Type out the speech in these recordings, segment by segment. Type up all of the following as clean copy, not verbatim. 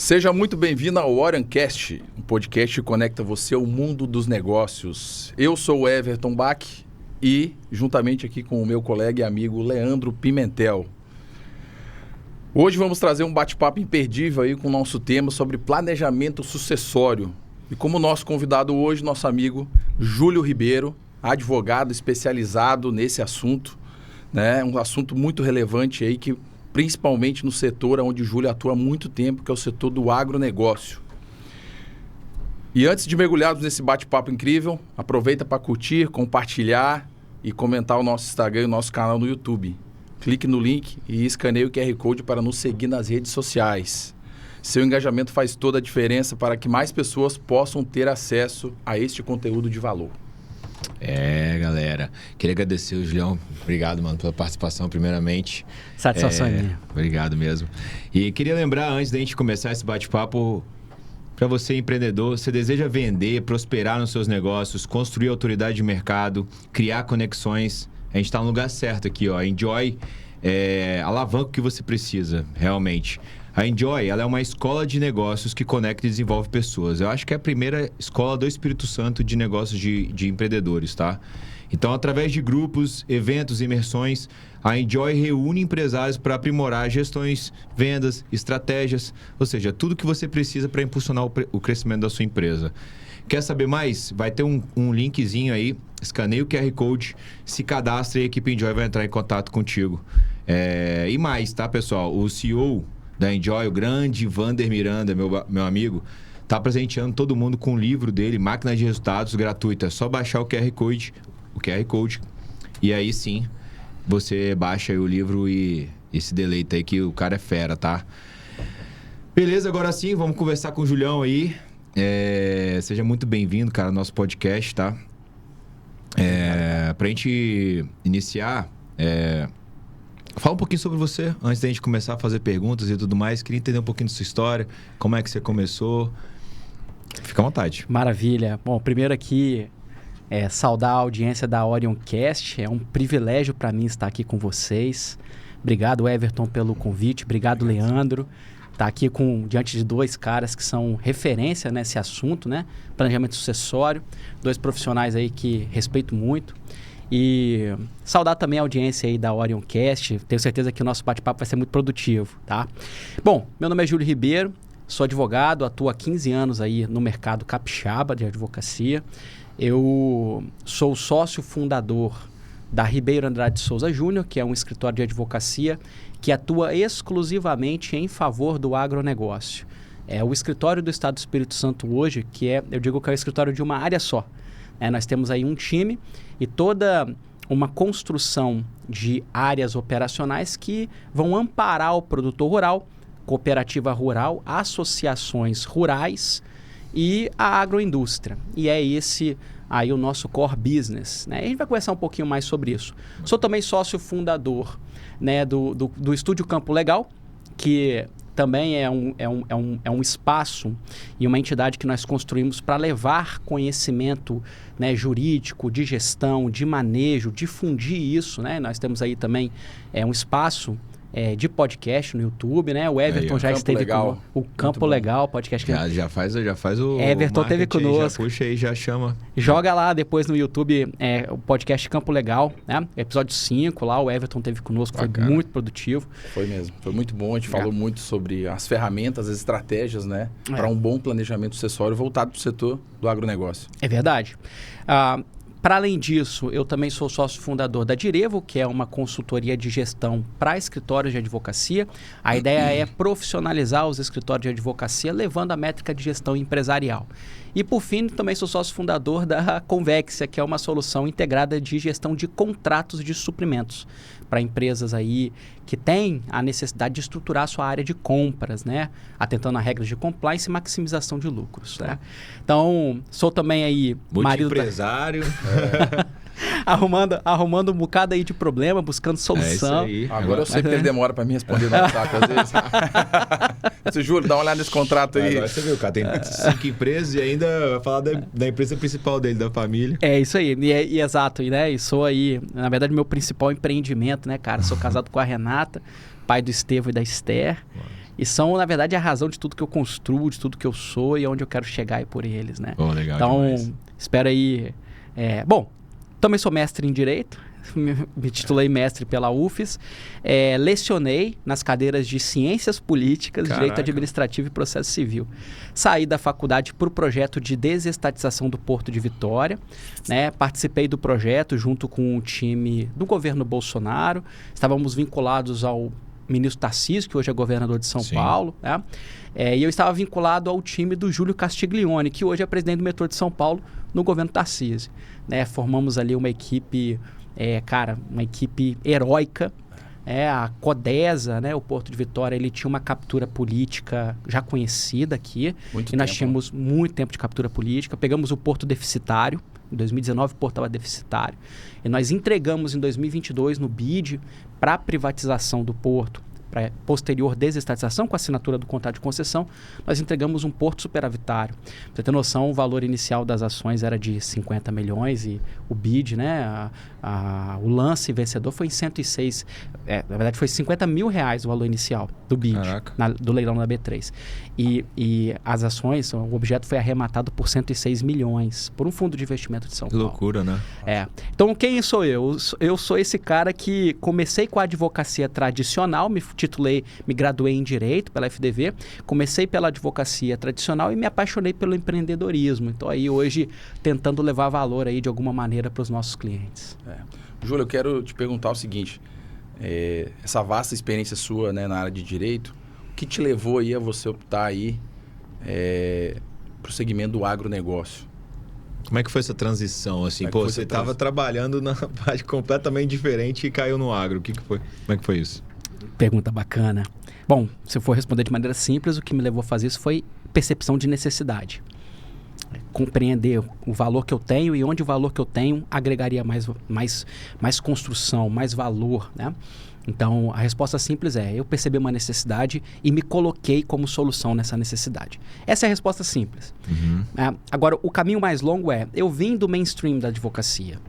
Seja muito bem-vindo ao Orioncast, um podcast que conecta você ao mundo dos negócios. Eu sou o Everton Bach e, juntamente aqui com o meu colega e amigo Leandro Pimentel. Hoje vamos trazer um bate-papo imperdível aí com o nosso tema sobre planejamento sucessório. E como nosso convidado hoje, nosso amigo Júlio Ribeiro, advogado especializado nesse assunto, né? Um assunto muito relevante aí que principalmente no setor onde o Júlio atua há muito tempo, que é o setor do agronegócio. E antes de mergulharmos nesse bate-papo incrível, aproveita para curtir, compartilhar e comentar o nosso Instagram e o nosso canal no YouTube. Clique no link e escaneie o QR Code para nos seguir nas redes sociais. Seu engajamento faz toda a diferença para que mais pessoas possam ter acesso a este conteúdo de valor. Galera, queria agradecer o Julião, obrigado, mano, pela participação primeiramente. Satisfação minha. Obrigado mesmo. E queria lembrar, antes da gente começar esse bate-papo, para você empreendedor, você deseja vender, prosperar nos seus negócios, construir autoridade de mercado, criar conexões, a gente está no lugar certo aqui, ó. Enjoy alavanca o que você precisa, realmente. A Enjoy, ela é uma escola de negócios que conecta e desenvolve pessoas. Eu acho que é a primeira escola do Espírito Santo de negócios de empreendedores, tá? Então, através de grupos, eventos, imersões, a Enjoy reúne empresários para aprimorar gestões, vendas, estratégias, ou seja, tudo que você precisa para impulsionar o crescimento da sua empresa. Quer saber mais? Vai ter um linkzinho aí, escaneie o QR Code, se cadastre e a equipe Enjoy vai entrar em contato contigo. E mais, tá, pessoal? O CEO da Enjoy, o grande Vander Miranda, meu amigo, tá presenteando todo mundo com o livro dele, Máquina de Resultados, gratuita. É só baixar o QR Code e aí sim, você baixa aí o livro e se deleita aí que o cara é fera, tá? Beleza, agora sim, vamos conversar com o Julião aí. Seja muito bem-vindo, cara, ao nosso podcast, tá? Pra gente iniciar... Fala um pouquinho sobre você, antes da gente começar a fazer perguntas e tudo mais. Queria entender um pouquinho da sua história, como é que você começou. Fica à vontade. Maravilha. Bom, primeiro aqui, saudar a audiência da Orioncast. É um privilégio para mim estar aqui com vocês. Obrigado, Everton, pelo convite. Obrigado, Leandro. Tá aqui diante de dois caras que são referência nesse assunto, né? Planejamento sucessório. Dois profissionais aí que respeito muito. E saudar também a audiência aí da Orioncast. Tenho certeza que o nosso bate-papo vai ser muito produtivo, tá? Bom, meu nome é Júlio Ribeiro, sou advogado, atuo há 15 anos aí no mercado capixaba de advocacia. Eu sou sócio fundador da Ribeiro Andrade Souza Júnior, que é um escritório de advocacia que atua exclusivamente em favor do agronegócio. É o escritório do Estado do Espírito Santo hoje, eu digo que é o escritório de uma área só. Nós temos aí um time e toda uma construção de áreas operacionais que vão amparar o produtor rural, cooperativa rural, associações rurais e a agroindústria. E é esse aí o nosso core business, né? A gente vai conversar um pouquinho mais sobre isso. Sou também sócio fundador, né, do Estúdio Campo Legal, que também é um espaço e uma entidade que nós construímos para levar conhecimento, né, jurídico, de gestão, de manejo, difundir isso, né? Nós temos aí também um espaço de podcast no YouTube, né? O Everton já esteve conosco. O Campo Legal, podcast. Já faz o Everton teve conosco. Já puxa aí, já chama. Joga lá depois no YouTube o podcast Campo Legal, né? Episódio 5 lá, o Everton teve conosco, bacana. Foi muito produtivo. Foi mesmo, foi muito bom. A gente falou muito sobre as ferramentas, as estratégias, né? Para um bom planejamento sucessório voltado para o setor do agronegócio. É verdade. Para além disso, eu também sou sócio fundador da Direvo, que é uma consultoria de gestão para escritórios de advocacia. A ideia é profissionalizar os escritórios de advocacia, levando a métrica de gestão empresarial. E, por fim, também sou sócio fundador da Convexia, que é uma solução integrada de gestão de contratos de suprimentos para empresas aí que têm a necessidade de estruturar a sua área de compras, né? Atentando a regras de compliance e maximização de lucros, né? Então, sou também aí marido empresário. arrumando um bocado aí de problema, buscando solução. É isso aí. Agora eu sei que ele demora para me responder no WhatsApp às vezes. Você juro, dá uma olhada nesse contrato aí. Agora você viu, cara, tem 5 empresas e ainda vai falar da empresa principal dele, da família. É isso aí, exato, né? E sou aí, na verdade, meu principal empreendimento, né, cara? Sou casado com a Renata, pai do Estevão e da Esther. E são, na verdade, a razão de tudo que eu construo, de tudo que eu sou e onde eu quero chegar aí por eles, né? Oh, legal então, demais. espera aí. Bom, também sou mestre em Direito. Me titulei mestre pela UFES. Lecionei nas cadeiras de Ciências Políticas, Caraca. Direito Administrativo e Processo Civil. Saí da faculdade para o projeto de desestatização do Porto de Vitória. Né? Participei do projeto junto com o time do governo Bolsonaro. Estávamos vinculados ao ministro Tarcísio, que hoje é governador de São Sim. Paulo. Né? E eu estava vinculado ao time do Júlio Castiglione, que hoje é presidente do metrô de São Paulo, no governo Tarcísio. Né? Formamos ali uma equipe... uma equipe heróica, a Codesa, né, o Porto de Vitória, ele tinha uma captura política já conhecida aqui. Nós tínhamos muito tempo de captura política. Pegamos o Porto deficitário, em 2019 o Porto estava deficitário, e nós entregamos em 2022 no BID para a privatização do Porto, para posterior desestatização com a assinatura do contrato de concessão, nós entregamos um porto superavitário. Pra você ter noção, o valor inicial das ações era de 50 milhões e o bid, né, o lance vencedor foi em 106, na verdade foi 50 mil reais o valor inicial do bid, do leilão da B3. E as ações, o objeto foi arrematado por 106 milhões, por um fundo de investimento de São Paulo. Que loucura, né? Então, quem sou eu? Eu sou esse cara que comecei com a advocacia tradicional, me graduei em Direito pela FDV, comecei pela advocacia tradicional e me apaixonei pelo empreendedorismo. Então, aí hoje, tentando levar valor aí de alguma maneira para os nossos clientes. Júlio, eu quero te perguntar o seguinte, essa vasta experiência sua, né, na área de Direito, o que te levou aí a você optar aí para o segmento do agronegócio? Como é que foi essa transição? Assim, você estava trabalhando na parte completamente diferente e caiu no agro. O que foi? Como é que foi isso? Pergunta bacana. Bom, se eu for responder de maneira simples, o que me levou a fazer isso foi percepção de necessidade. Compreender o valor que eu tenho e onde o valor que eu tenho agregaria mais construção, mais valor, né? Então, a resposta simples eu percebi uma necessidade e me coloquei como solução nessa necessidade. Essa é a resposta simples. Uhum. Agora, o caminho mais longo eu vim do mainstream da advocacia.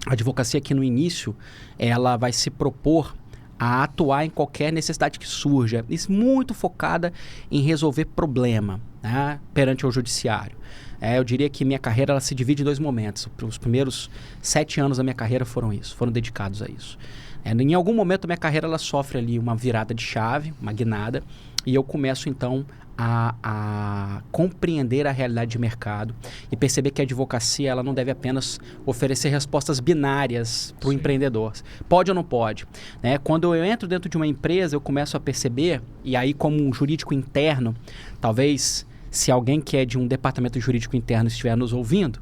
A advocacia aqui no início, ela vai se propor a atuar em qualquer necessidade que surja. Isso muito focada em resolver problema, né, perante o judiciário. Eu diria que minha carreira ela se divide em 2 momentos. Os primeiros 7 anos da minha carreira foram dedicados a isso. Em algum momento, a minha carreira ela sofre ali uma virada de chave, uma guinada, e eu começo, então, a compreender a realidade de mercado e perceber que a advocacia ela não deve apenas oferecer respostas binárias para o empreendedor. Pode ou não pode? Né? Quando eu entro dentro de uma empresa, eu começo a perceber, e aí como um jurídico interno, talvez se alguém que é de um departamento jurídico interno estiver nos ouvindo,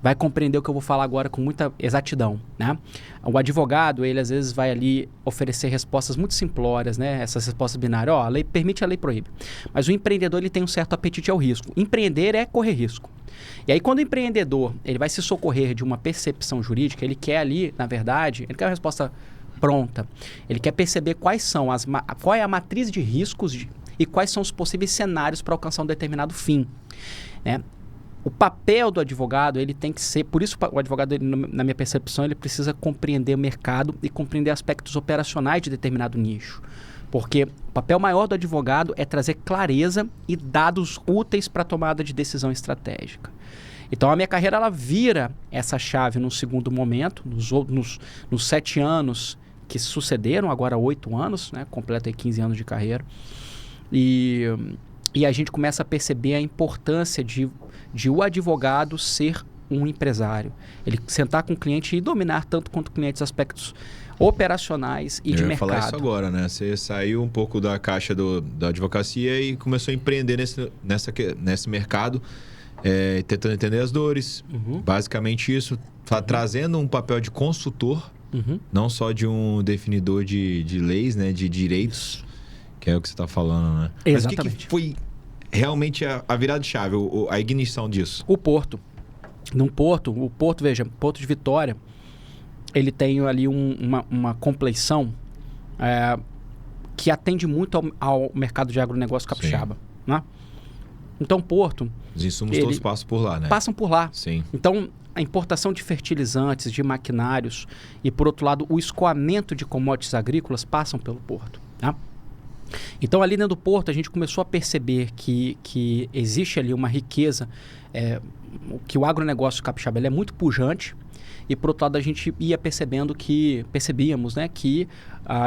vai compreender o que eu vou falar agora com muita exatidão, né? O advogado, ele às vezes vai ali oferecer respostas muito simplórias, né? Essas respostas binárias, a lei permite, a lei proíbe. Mas o empreendedor, ele tem um certo apetite ao risco. Empreender é correr risco. E aí, quando o empreendedor, ele vai se socorrer de uma percepção jurídica, ele quer ali, na verdade, ele quer uma resposta pronta. Ele quer perceber qual é a matriz de riscos e quais são os possíveis cenários para alcançar um determinado fim, né? O papel do advogado, ele tem que ser... Por isso, o advogado, ele, na minha percepção, ele precisa compreender o mercado e compreender aspectos operacionais de determinado nicho. Porque o papel maior do advogado é trazer clareza e dados úteis para a tomada de decisão estratégica. Então, a minha carreira, ela vira essa chave num segundo momento, nos 7 anos que sucederam, agora 8 anos, né? Completa aí 15 anos de carreira. E a gente começa a perceber a importância de o advogado ser um empresário. Ele sentar com o cliente e dominar tanto quanto o cliente os aspectos operacionais e de mercado. Eu ia falar isso agora, né? Você saiu um pouco da caixa da advocacia e começou a empreender nesse mercado, tentando entender as dores. Uhum. Basicamente isso, trazendo um papel de consultor, não só de um definidor de leis, né? De direitos. Isso. Que é o que você está falando, né? Exatamente. Mas o que foi realmente a virada de chave, a ignição disso? O Porto. O Porto, veja, Porto de Vitória, ele tem ali uma compleição que atende muito ao mercado de agronegócio capixaba, né? Então, Porto... Os insumos todos passam por lá, né? Passam por lá. Sim. Então, a importação de fertilizantes, de maquinários e, por outro lado, o escoamento de commodities agrícolas passam pelo Porto, né? Então, ali dentro do porto, a gente começou a perceber que existe ali uma riqueza, que o agronegócio capixaba ele é muito pujante, e, por outro lado, a gente ia percebíamos, né, que,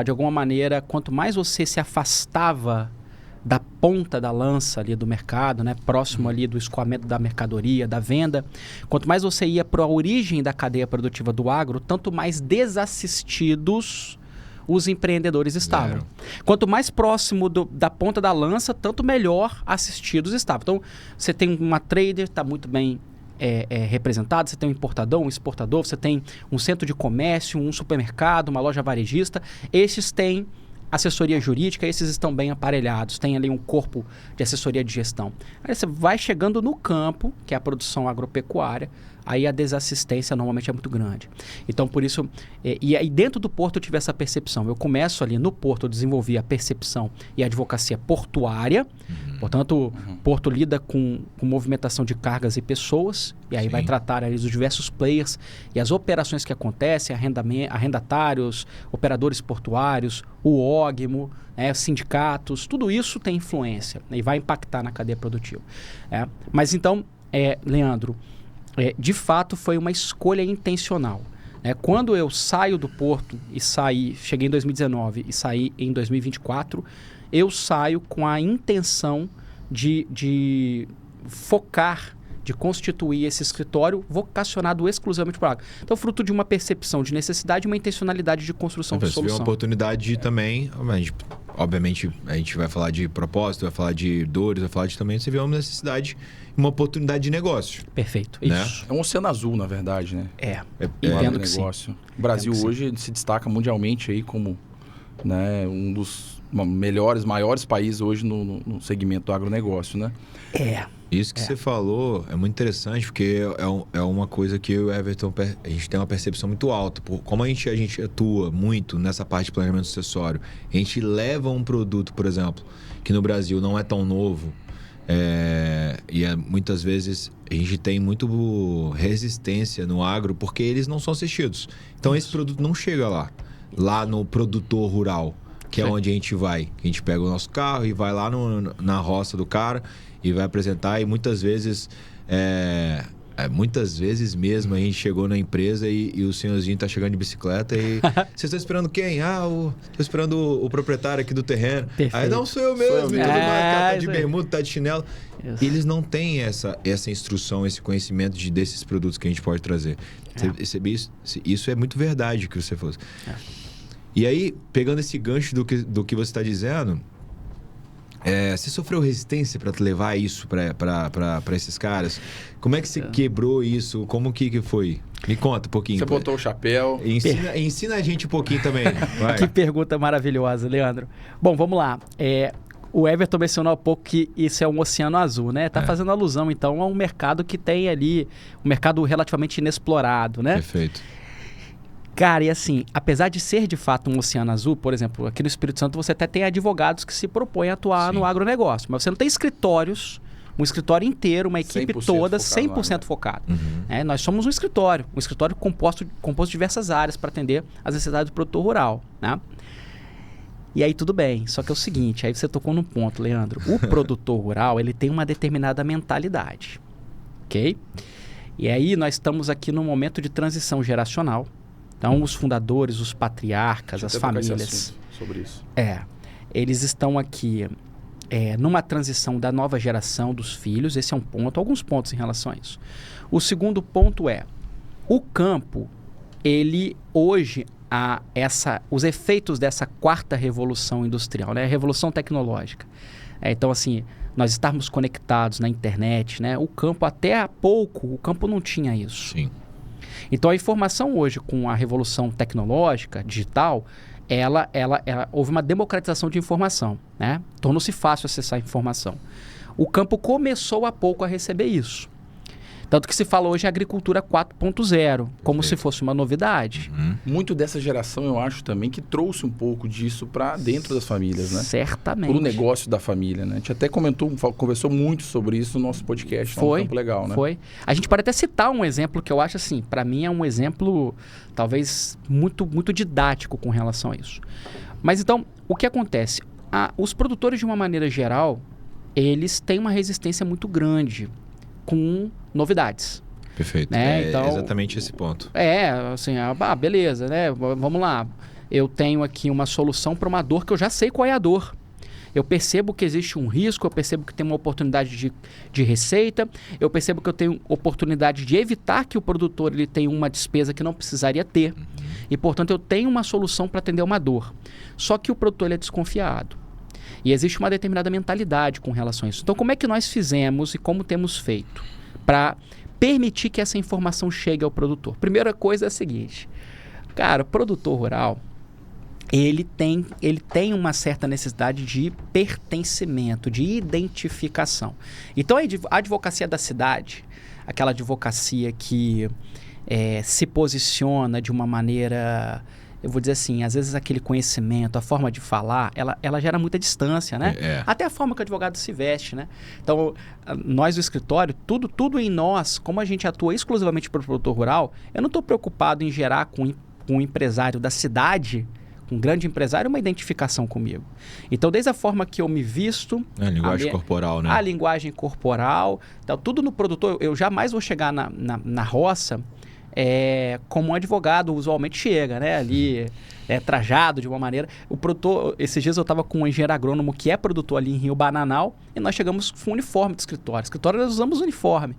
de alguma maneira, quanto mais você se afastava da ponta da lança ali do mercado, né, próximo ali do escoamento da mercadoria, da venda, quanto mais você ia para a origem da cadeia produtiva do agro, tanto mais desassistidos os empreendedores estavam. Quanto mais próximo da ponta da lança, tanto melhor assistidos estavam. Então, você tem uma trader, está muito bem representado, você tem um importador, um exportador, você tem um centro de comércio, um supermercado, uma loja varejista. Esses têm assessoria jurídica, esses estão bem aparelhados, tem ali um corpo de assessoria de gestão. Aí você vai chegando no campo, que é a produção agropecuária, aí a desassistência normalmente é muito grande. Então, por isso, e aí dentro do porto eu tive essa percepção. Eu começo ali no porto, eu desenvolvi a percepção e a advocacia portuária, portanto, o porto lida com movimentação de cargas e pessoas, e aí vai tratar ali dos diversos players e as operações que acontecem, arrendatários, operadores portuários, o ógmo, sindicatos, tudo isso tem influência, né, e vai impactar na cadeia produtiva. Mas então, Leandro, de fato foi uma escolha intencional. Quando eu saio do porto cheguei em 2019 e saí em 2024, eu saio com a intenção de focar, de constituir esse escritório vocacionado exclusivamente para o agro. Então, fruto de uma percepção de necessidade e uma intencionalidade de construção de solução. Uma oportunidade também, obviamente, a gente vai falar de propósito, vai falar de dores, vai falar de também, você vê uma necessidade, uma oportunidade de negócio. Perfeito, né? isso. É um oceano azul, na verdade, né? Entendo que negócio. sim. O Brasil hoje se destaca mundialmente aí como, né, um dos maiores países hoje no segmento do agronegócio, né? Isso que você falou é muito interessante, porque é uma coisa que eu e o Everton, a gente tem uma percepção muito alta. Como a gente atua muito nessa parte de planejamento sucessório, a gente leva um produto, por exemplo, que no Brasil não é tão novo, muitas vezes a gente tem muito resistência no agro, porque eles não são assistidos. Então, esse produto não chega lá no produtor rural, que é onde a gente vai. A gente pega o nosso carro e vai lá na roça do cara e vai apresentar, e muitas vezes mesmo a gente chegou na empresa e o senhorzinho tá chegando de bicicleta e vocês estão esperando quem? Tô esperando o proprietário aqui do terreno. Perfeito. Aí não, sou eu mesmo, e tudo mais, tá de bermuda, tá de chinelo. Isso. Eles não têm essa instrução, esse conhecimento desses produtos que a gente pode trazer. Isso é muito verdade que você falou. E aí, pegando esse gancho do que você está dizendo, você sofreu resistência para levar isso para esses caras? Como é que você quebrou isso? Como que foi? Me conta um pouquinho. Você botou o chapéu. Ensina a gente um pouquinho também. Vai. Que pergunta maravilhosa, Leandro. Bom, vamos lá. O Everton mencionou há pouco que isso é um oceano azul, né? Tá fazendo alusão, então, a um mercado que tem ali, um mercado relativamente inexplorado, né? Perfeito. Cara, e assim, apesar de ser de fato um oceano azul, por exemplo, aqui no Espírito Santo você até tem advogados que se propõem a atuar no agronegócio, mas você não tem escritórios, um escritório inteiro, uma equipe toda 100% focada. Nós somos um escritório composto de diversas áreas para atender às necessidades do produtor rural, né? E aí tudo bem, só que é o seguinte, aí você tocou num ponto, Leandro. O produtor rural, ele tem uma determinada mentalidade, ok? E aí nós estamos aqui num momento de transição geracional. Então, os fundadores, os patriarcas, as famílias... sobre isso. Eles estão aqui numa transição da nova geração dos filhos. Esse é um ponto, alguns pontos em relação a isso. O segundo ponto o campo, ele hoje, os efeitos dessa quarta revolução industrial, né? A revolução tecnológica. Então, assim, nós estarmos conectados na internet, né? O campo, até há pouco, o campo não tinha isso. Sim. Então, a informação hoje, com a revolução tecnológica, digital, houve uma democratização de informação, né? Tornou-se fácil acessar a informação. O campo começou há pouco a receber isso. Tanto que se fala hoje em agricultura 4.0, como se fosse uma novidade. Muito dessa geração, eu acho também, que trouxe um pouco disso para dentro das famílias, né? Certamente. Para o negócio da família, né? A gente até conversou muito sobre isso no nosso podcast. Foi, um tempo legal, né? Foi. A gente pode até citar um exemplo que eu acho assim, para mim é um exemplo talvez muito, muito didático com relação a isso. Mas então, o que acontece? Os produtores, de uma maneira geral, eles têm uma resistência muito grande com novidades. Perfeito. Né? Então, exatamente esse ponto. Assim, beleza, né? Vamos lá. Eu tenho aqui uma solução para uma dor que eu já sei qual é a dor. Eu percebo que existe um risco, eu percebo que tem uma oportunidade de receita, eu percebo que eu tenho oportunidade de evitar que o produtor ele tenha uma despesa que não precisaria ter. E, portanto, eu tenho uma solução para atender uma dor. Só que o produtor ele é desconfiado. E existe uma determinada mentalidade com relação a isso. Então, como é que nós fizemos e como temos feito para permitir que essa informação chegue ao produtor? Primeira coisa é a seguinte. Cara, o produtor rural, ele tem uma certa necessidade de pertencimento, de identificação. Então, a advocacia da cidade, aquela advocacia que se posiciona de uma maneira, eu vou dizer assim, às vezes aquele conhecimento, a forma de falar, ela gera muita distância, né? Até a forma que o advogado se veste, né? Então, nós do escritório, tudo em nós, como a gente atua exclusivamente para o produtor rural, eu não estou preocupado em gerar com o empresário da cidade, um grande empresário, uma identificação comigo. Então, desde a forma que eu me visto... A linguagem corporal, né? A linguagem corporal. Então, tudo no produtor. Eu jamais vou chegar na roça como um advogado usualmente chega, né? Ali, trajado de uma maneira. O produtor... Esses dias eu estava com um engenheiro agrônomo que é produtor ali em Rio Bananal e nós chegamos com uniforme de escritório. Escritório nós usamos uniforme.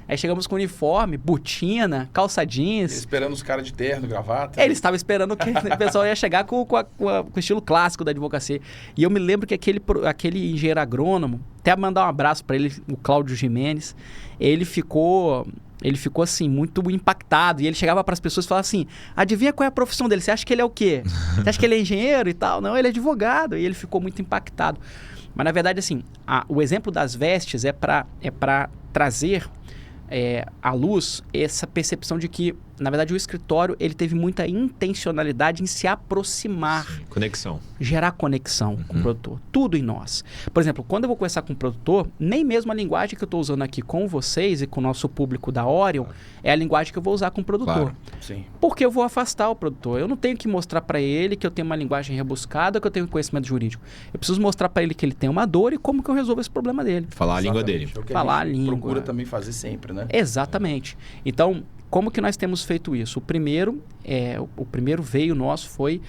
Aí chegamos com uniforme, botina, calça jeans. Esperando os caras de terno, gravata. Ele estava esperando que o pessoal ia chegar com o estilo clássico da advocacia. E eu me lembro que aquele engenheiro agrônomo, até mandar um abraço para ele, o Cláudio Jimenez, ele ficou assim, muito impactado. E ele chegava para as pessoas e falava assim, adivinha qual é a profissão dele? Você acha que ele é o quê? Você acha que ele é engenheiro e tal? Não, ele é advogado. E ele ficou muito impactado. Mas, na verdade, assim, o exemplo das vestes é para trazer... à luz essa percepção de que, na verdade, o escritório ele teve muita intencionalidade em se aproximar. Sim, conexão. Gerar conexão com o produtor. Tudo em nós. Por exemplo, quando eu vou conversar com o produtor, nem mesmo a linguagem que eu estou usando aqui com vocês e com o nosso público da Orion é a linguagem que eu vou usar com o produtor. Claro. Sim. Porque eu vou afastar o produtor. Eu não tenho que mostrar para ele que eu tenho uma linguagem rebuscada, que eu tenho conhecimento jurídico. Eu preciso mostrar para ele que ele tem uma dor e como que eu resolvo esse problema dele. Falar a língua dele. É o que Falar a gente língua. procura também fazer sempre, né? Exatamente. Então, como que nós temos feito isso? O primeiro veio nosso foi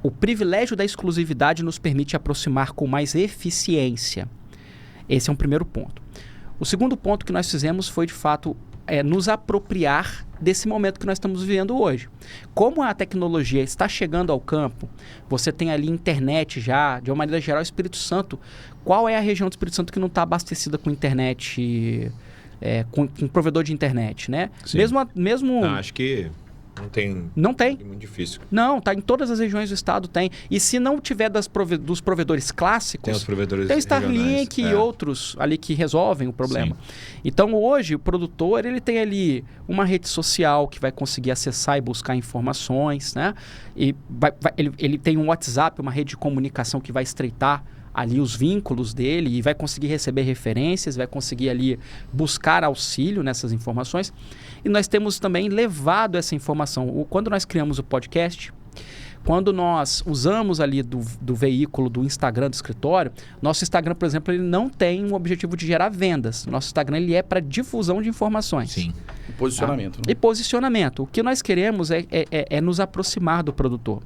o privilégio da exclusividade nos permite aproximar com mais eficiência. Esse é um primeiro ponto. O segundo ponto que nós fizemos foi, de fato, nos apropriar desse momento que nós estamos vivendo hoje. Como a tecnologia está chegando ao campo, você tem ali internet já, de uma maneira geral, o Espírito Santo. Qual é a região do Espírito Santo que não está abastecida com internet... com provedor de internet, né? Sim. Mesmo... Não, acho que não tem. É muito difícil. Não, tá em todas as regiões do estado tem. E se não tiver dos provedores clássicos, Tem os provedores tem o Starlink regionais. e outros ali que resolvem o problema. Sim. Então, hoje, o produtor, ele tem ali uma rede social que vai conseguir acessar e buscar informações, né? E ele tem um WhatsApp, uma rede de comunicação que vai estreitar ali os vínculos dele e vai conseguir receber referências, vai conseguir ali buscar auxílio nessas informações. E nós temos também levado essa informação. Quando nós criamos o podcast, quando nós usamos ali do veículo do Instagram do escritório, nosso Instagram, por exemplo, ele não tem um objetivo de gerar vendas. Nosso Instagram ele é para difusão de informações. Sim. E posicionamento. Né? E posicionamento. O que nós queremos é nos aproximar do produtor.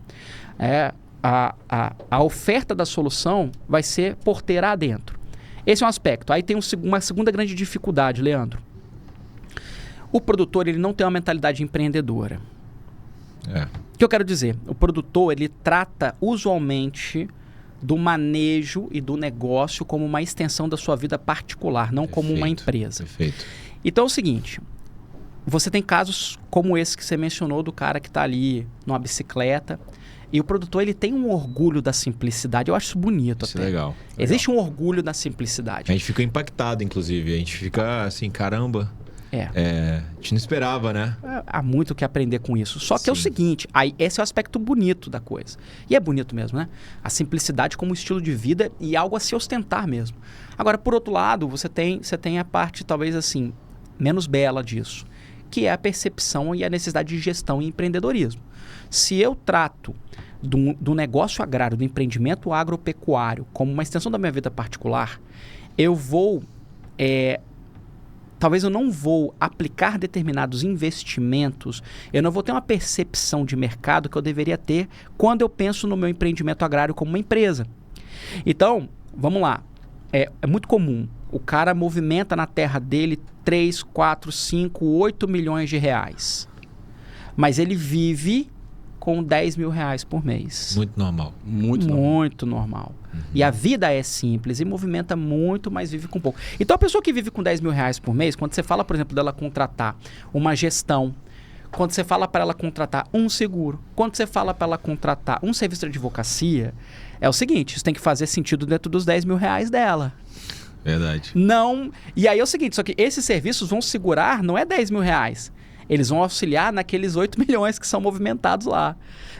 A oferta da solução vai ser porteira adentro. Esse é um aspecto. Aí tem uma segunda grande dificuldade, Leandro. O produtor ele não tem uma mentalidade empreendedora. O que eu quero dizer? O produtor ele trata usualmente do manejo e do negócio como uma extensão da sua vida particular, não como uma empresa. Perfeito. Então é o seguinte, você tem casos como esse que você mencionou do cara que está ali numa bicicleta. E o produtor, ele tem um orgulho da simplicidade. Eu acho isso bonito Isso até. é legal. Existe um orgulho da simplicidade. A gente fica impactado, inclusive. A gente fica assim, caramba. A gente não esperava, né? Há muito o que aprender com isso. Só que é o Sim. seguinte, esse é o aspecto bonito da coisa. E é bonito mesmo, né? A simplicidade como estilo de vida e algo a se ostentar mesmo. Agora, por outro lado, você tem a parte, talvez assim, menos bela disso, que é a percepção e a necessidade de gestão e empreendedorismo. Se eu trato do negócio agrário, do empreendimento agropecuário, como uma extensão da minha vida particular, eu vou... talvez eu não vou aplicar determinados investimentos, eu não vou ter uma percepção de mercado que eu deveria ter quando eu penso no meu empreendimento agrário como uma empresa. Então, vamos lá. É muito comum. O cara movimenta na terra dele 3, 4, 5, 8 milhões de reais. Mas ele vive com 10 mil reais por mês. Muito normal. Muito normal. E a vida é simples e movimenta muito, mas vive com pouco. Então, a pessoa que vive com 10 mil reais por mês, quando você fala, por exemplo, dela contratar uma gestão, quando você fala para ela contratar um seguro, quando você fala para ela contratar um serviço de advocacia, é o seguinte, isso tem que fazer sentido dentro dos 10 mil reais dela. Verdade. Não. E aí é o seguinte, só que esses serviços vão segurar, não é 10 mil reais. Eles vão auxiliar naqueles 8 milhões que são movimentados lá.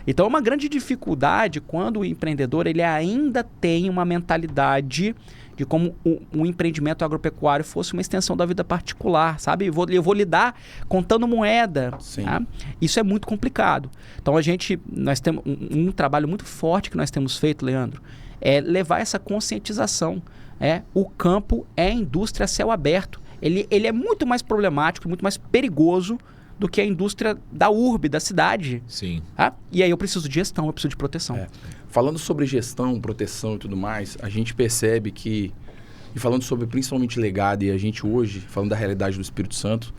Então é uma grande dificuldade quando o empreendedor ele ainda tem uma mentalidade de como um empreendimento agropecuário fosse uma extensão da vida particular, sabe? Eu vou lidar contando moeda. Sim. Tá? Isso é muito complicado. Então nós temos um trabalho muito forte que nós temos feito, Leandro, é levar essa conscientização. O campo é indústria a céu aberto. Ele é muito mais problemático, muito mais perigoso do que a indústria da urbe, da cidade. Sim. Tá? E aí eu preciso de gestão, eu preciso de proteção. Falando sobre gestão, proteção e tudo mais, a gente percebe que, e falando sobre principalmente legado, e a gente hoje, falando da realidade do Espírito Santo,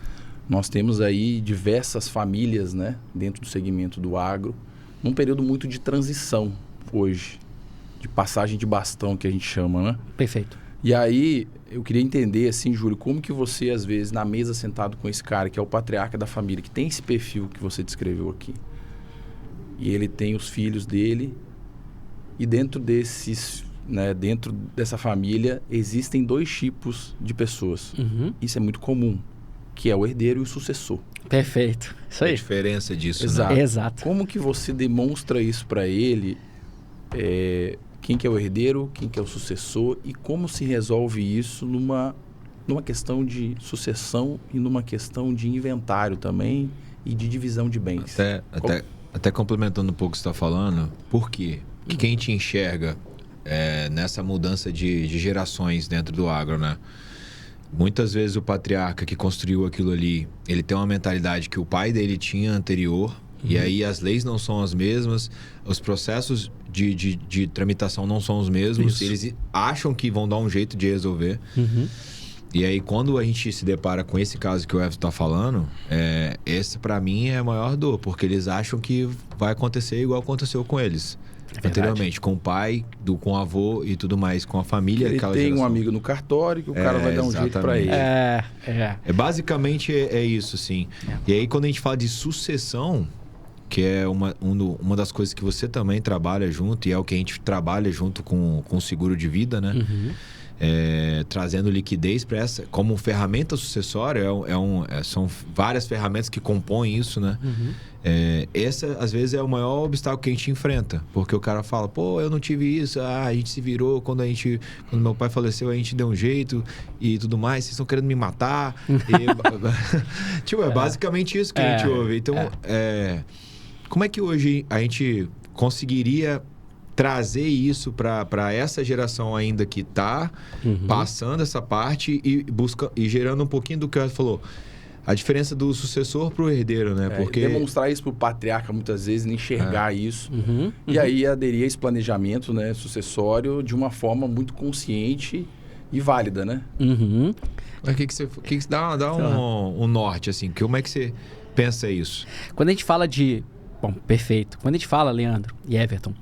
nós temos aí diversas famílias, né, dentro do segmento do agro, num período muito de transição hoje, de passagem de bastão que a gente chama, né? Perfeito. E aí, eu queria entender, assim, Júlio, como que você, às vezes, na mesa sentado com esse cara, que é o patriarca da família, que tem esse perfil que você descreveu aqui, e ele tem os filhos dele, e dentro desses, né, dentro dessa família, existem 2 tipos de pessoas. Uhum. Isso é muito comum, que é o herdeiro e o sucessor. Perfeito. Isso A aí. diferença disso, Exato. né? Exato. Como que você demonstra isso para ele? Quem que é o herdeiro, quem que é o sucessor e como se resolve isso numa questão de sucessão e numa questão de inventário também e de divisão de bens. Até complementando um pouco o que você está falando, por quê? Que quem te enxerga nessa mudança de gerações dentro do agro, né? Muitas vezes o patriarca que construiu aquilo ali, ele tem uma mentalidade que o pai dele tinha anterior, e aí as leis não são as mesmas, os processos de tramitação não são os mesmos, eles acham que vão dar um jeito de resolver. Uhum. E aí quando a gente se depara com esse caso que o Everton está falando, esse para mim é a maior dor, porque eles acham que vai acontecer igual aconteceu com eles. Anteriormente, com o pai, com o avô e tudo mais, com a família. Ele tem geração. um amigo no cartório que o cara vai dar um jeito para ele. Basicamente isso, sim. E aí quando a gente fala de sucessão, que é uma das coisas que você também trabalha junto, e é o que a gente trabalha junto com o seguro de vida, né? Uhum. Trazendo liquidez para essa, como ferramenta sucessória, são várias ferramentas que compõem isso, né? Uhum. Essa, às vezes, é o maior obstáculo que a gente enfrenta, porque o cara fala, pô, eu não tive isso, a gente se virou, quando meu pai faleceu, a gente deu um jeito e tudo mais, vocês estão querendo me matar. Basicamente isso que a gente ouve. Então, como é que hoje a gente conseguiria trazer isso para essa geração ainda que está passando essa parte e gerando um pouquinho do que ela falou, a diferença do sucessor para o herdeiro, né? Porque demonstrar isso para o patriarca muitas vezes, enxergar isso e aí aderir a esse planejamento, né, sucessório de uma forma muito consciente e válida, né? Uhum. Mas que você dá um norte assim? Como é que você pensa isso? Quando a gente fala Bom, perfeito. Quando a gente fala, Leandro e Everton,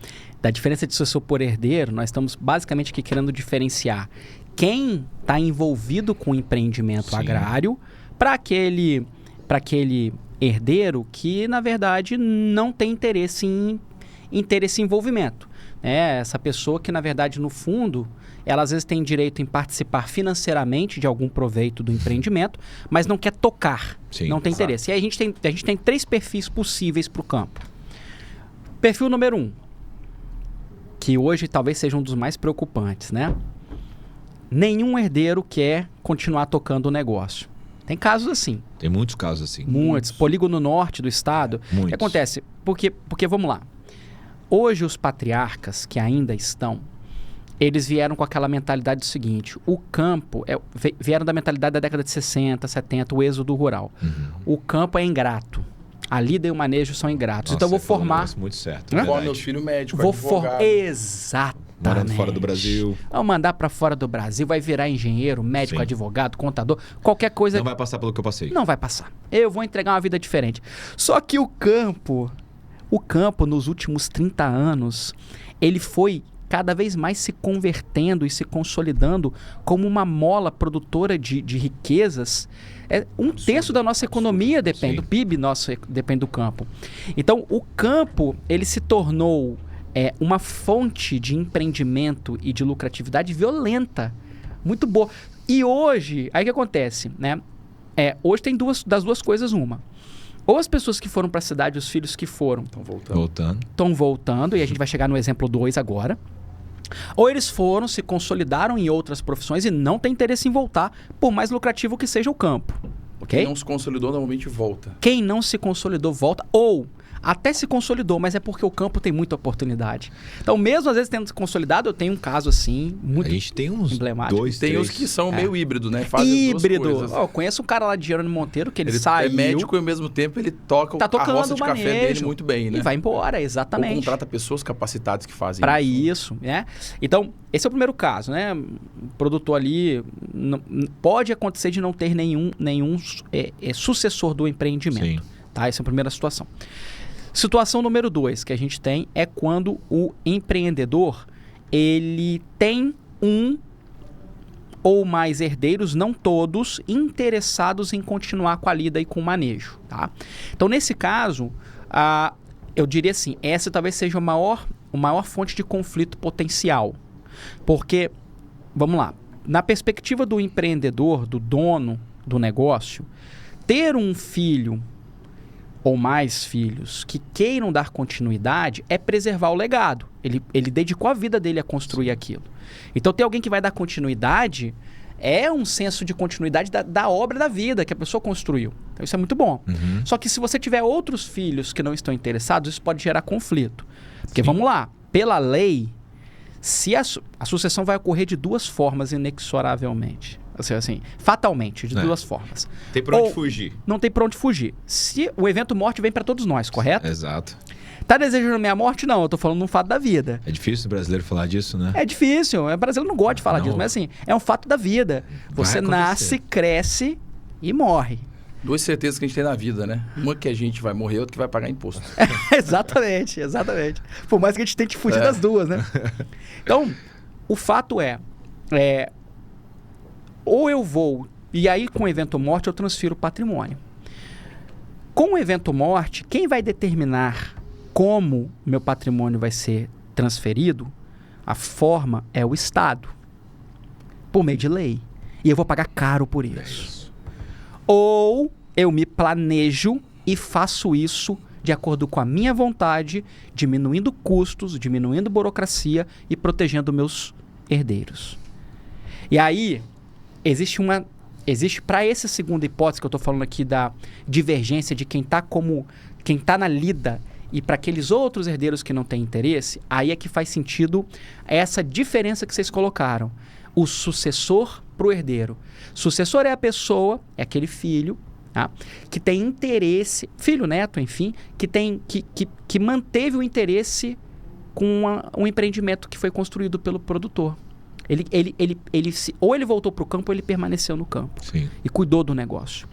da diferença de sucessor por herdeiro, nós estamos basicamente aqui querendo diferenciar quem está envolvido com o empreendimento agrário para aquele herdeiro que, na verdade, não tem interesse em ter esse envolvimento. Essa pessoa que, na verdade, no fundo, ela às vezes tem direito em participar financeiramente de algum proveito do empreendimento, mas não quer tocar, não tem interesse. E aí a gente tem 3 perfis possíveis para o campo. Perfil número 1, que hoje talvez seja um dos mais preocupantes, né? Nenhum herdeiro quer continuar tocando o negócio. Tem casos assim. Tem muitos casos assim. Muitos. Polígono norte do estado. Muitos. O que acontece? Porque vamos lá. Hoje os patriarcas que ainda estão, eles vieram com aquela mentalidade do seguinte, o campo, vieram da mentalidade da década de 60, 70, o êxodo rural. O campo é ingrato. A lida e o manejo são ingratos. Nossa, então eu vou você falou um formar... negócio muito certo. Vou formar meus filhos médicos, Vou advogado. Exatamente. Morando fora do Brasil. Vou mandar para fora do Brasil, vai virar engenheiro, médico, Sim. advogado, contador, qualquer coisa. Não vai passar pelo que eu passei. Não vai passar. Eu vou entregar uma vida diferente. Só que o campo nos últimos 30 anos, ele foi cada vez mais se convertendo e se consolidando como uma mola produtora de riquezas. Um terço da nossa economia depende, do PIB nosso depende do campo. Então, o campo, ele se tornou uma fonte de empreendimento e de lucratividade violenta, muito boa. E hoje, aí o que acontece, né? Hoje tem das duas coisas uma. Ou as pessoas que foram para a cidade, os filhos que foram, estão voltando, e a gente vai chegar no exemplo 2 agora. Ou eles foram, se consolidaram em outras profissões e não têm interesse em voltar, por mais lucrativo que seja o campo. Ok? Quem não se consolidou normalmente volta. Quem não se consolidou volta, ou até se consolidou, mas é porque o campo tem muita oportunidade. Então, mesmo às vezes tendo se consolidado, eu tenho um caso assim, muito a gente tem uns emblemático. 2, Tem 3. os que são meio híbrido, né? Fazem as duas Híbrido. coisas. Eu conheço um cara lá de Jerônimo Monteiro que ele Ele saiu... é médico e ao mesmo tempo ele toca Tá a tocando roça o de café manejo. dele muito bem, né? E vai embora, exatamente. Ou contrata pessoas capacitadas que fazem Para isso, né? Então, esse é o primeiro caso, né? O produtor ali pode acontecer de não ter nenhum sucessor do empreendimento. Sim. Tá? Essa é a primeira situação. Situação número 2 que a gente tem é quando o empreendedor ele tem um ou mais herdeiros, não todos, interessados em continuar com a lida e com o manejo. Tá? Então, nesse caso, eu diria assim, essa talvez seja a maior fonte de conflito potencial. Porque, vamos lá, na perspectiva do empreendedor, do dono do negócio, ter um filho ou mais filhos que queiram dar continuidade é preservar o legado. Ele dedicou a vida dele a construir aquilo. Então, ter alguém que vai dar continuidade é um senso de continuidade da obra da vida que a pessoa construiu. Então, isso é muito bom. Só que se você tiver outros filhos que não estão interessados, isso pode gerar conflito. Porque, vamos lá, pela lei, se a sucessão vai ocorrer de duas formas inexoravelmente. Assim, fatalmente, de duas formas. Tem pra onde fugir. Não tem pra onde fugir. Se o evento morte vem pra todos nós, correto? Exato. Tá desejando minha morte? Não, eu tô falando um fato da vida. É difícil o brasileiro falar disso, né? É difícil, o brasileiro não gosta de falar disso, mas assim, é um fato da vida. Você nasce, cresce e morre. Duas certezas que a gente tem na vida, né? Uma que a gente vai morrer, outra que vai pagar imposto. Exatamente. Por mais que a gente tente fugir das duas, né? Então, o fato ou eu vou, e aí com o evento morte eu transfiro o patrimônio. Com o evento morte, quem vai determinar como meu patrimônio vai ser transferido, a forma é o Estado, por meio de lei. E eu vou pagar caro por isso. Ou eu me planejo e faço isso de acordo com a minha vontade, diminuindo custos, diminuindo burocracia e protegendo meus herdeiros. E aí, existe para essa segunda hipótese que eu estou falando aqui da divergência de quem está na lida e para aqueles outros herdeiros que não têm interesse, aí é que faz sentido essa diferença que vocês colocaram. O sucessor para o herdeiro. Sucessor é a pessoa, é aquele filho, tá? Que tem interesse, filho, neto, enfim, que manteve o interesse com um empreendimento que foi construído pelo produtor. Ou ele voltou para o campo ou ele permaneceu no campo. Sim. E cuidou do negócio.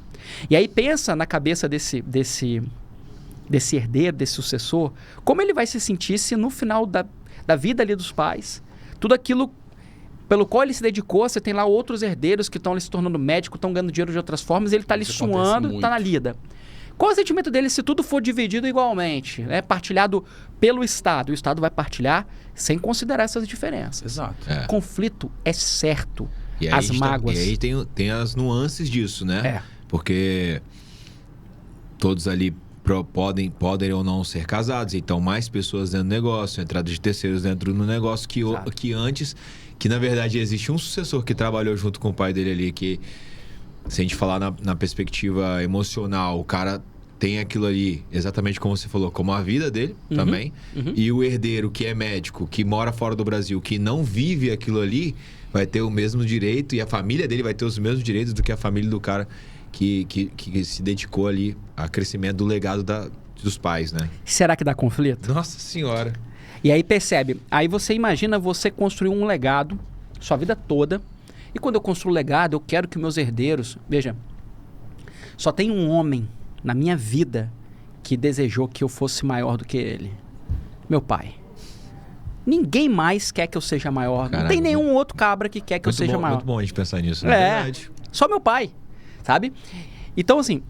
E aí pensa na cabeça desse herdeiro, desse sucessor, como ele vai se sentir se no final da vida ali dos pais, tudo aquilo pelo qual ele se dedicou, você tem lá outros herdeiros que estão ali se tornando médicos, estão ganhando dinheiro de outras formas, ele está ali suando, está na lida. Qual é o sentimento dele se tudo for dividido igualmente, né? Partilhado pelo Estado? O Estado vai partilhar sem considerar essas diferenças. Exato. Conflito é certo. E aí as mágoas. E aí tem as nuances disso, né? Porque todos ali podem ou não ser casados, então mais pessoas dentro do negócio, entrada de terceiros dentro do negócio que antes, que na verdade existe um sucessor que trabalhou junto com o pai dele ali, que se a gente falar na perspectiva emocional, o cara tem aquilo ali, exatamente como você falou, como a vida dele também. E o herdeiro, que é médico, que mora fora do Brasil, que não vive aquilo ali, vai ter o mesmo direito, e a família dele vai ter os mesmos direitos do que a família do cara que se dedicou ali ao crescimento do legado dos pais, né? Será que dá conflito? Nossa Senhora! E aí percebe, aí você imagina você construir um legado, sua vida toda, e quando eu construo legado, eu quero que meus herdeiros... Veja, só tem um homem na minha vida que desejou que eu fosse maior do que ele. Meu pai. Ninguém mais quer que eu seja maior. Caraca, não tem nenhum outro cabra que quer que eu seja maior. Muito bom a gente pensar nisso, na verdade. Só meu pai, sabe? Então, assim,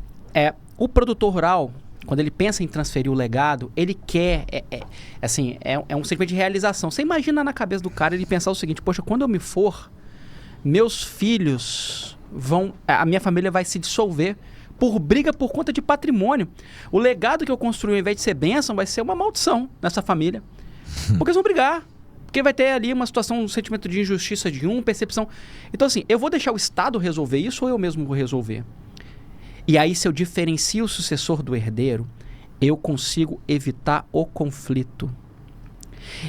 o produtor rural, quando ele pensa em transferir o legado, ele quer, é um sentimento de realização. Você imagina na cabeça do cara ele pensar o seguinte, poxa, quando eu me for, meus filhos a minha família vai se dissolver por briga por conta de patrimônio. O legado que eu construí, ao invés de ser bênção, vai ser uma maldição nessa família. Porque eles vão brigar. Porque vai ter ali uma situação, um sentimento de injustiça de percepção. Então, assim, eu vou deixar o Estado resolver isso ou eu mesmo vou resolver? E aí, se eu diferencio o sucessor do herdeiro, eu consigo evitar o conflito.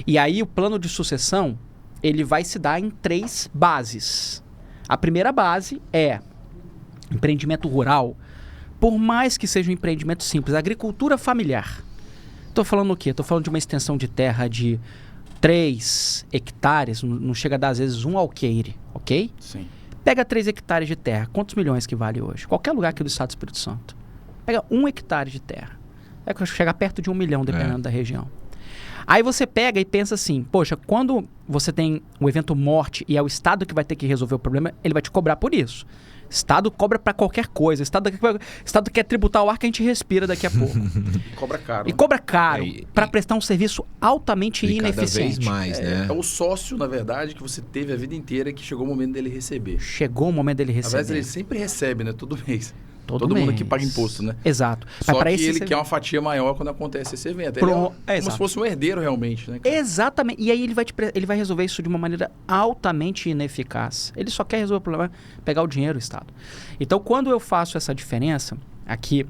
E aí, o plano de sucessão, ele vai se dar em 3 bases. A primeira base é empreendimento rural. Por mais que seja um empreendimento simples, agricultura familiar. Estou falando o quê? Estou falando de uma extensão de terra de 3 hectares, não chega a dar às vezes um alqueire, ok? Sim. Pega 3 hectares de terra, quantos milhões que vale hoje? Qualquer lugar aqui do estado do Espírito Santo. Pega 1 hectare de terra, chega perto de 1 milhão, dependendo da região. Aí você pega e pensa assim, poxa, quando você tem um evento morte e é o Estado que vai ter que resolver o problema, ele vai te cobrar por isso. Estado cobra pra qualquer coisa. Estado quer tributar o ar que a gente respira daqui a pouco. E cobra caro. E cobra caro pra prestar um serviço altamente ineficiente. Cada vez mais, né? É o sócio, na verdade, que você teve a vida inteira que chegou o momento dele receber. Chegou o momento dele receber. Às vezes ele sempre recebe, né? Todo mês. Todo mundo mês. aqui paga imposto, né? Exato. Só Mas pra que ele quer uma fatia maior quando acontece esse evento. Como se fosse um herdeiro realmente, né? Cara? Exatamente. E aí ele vai resolver isso de uma maneira altamente ineficaz. Ele só quer resolver o problema, pegar o dinheiro do Estado. Então, quando eu faço essa diferença, aqui,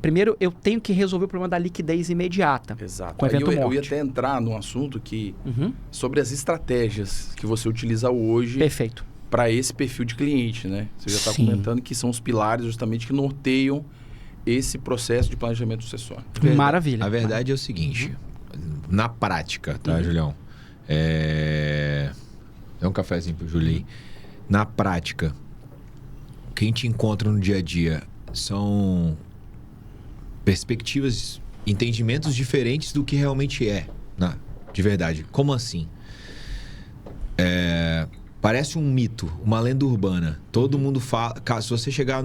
primeiro eu tenho que resolver o problema da liquidez imediata. Exato. Com o evento morte. Eu ia até entrar num assunto sobre as estratégias que você utiliza hoje. Perfeito. Para esse perfil de cliente, né? Você já está comentando que são os pilares justamente que norteiam esse processo de planejamento sucessório. Maravilha. A verdade é o seguinte, na prática, tá, Julião? É um cafezinho pro Julinho. Na prática, o que a gente encontra no dia a dia são perspectivas, entendimentos diferentes do que realmente é, de verdade. Como assim? Parece um mito, uma lenda urbana. Todo mundo fala... Se você chegar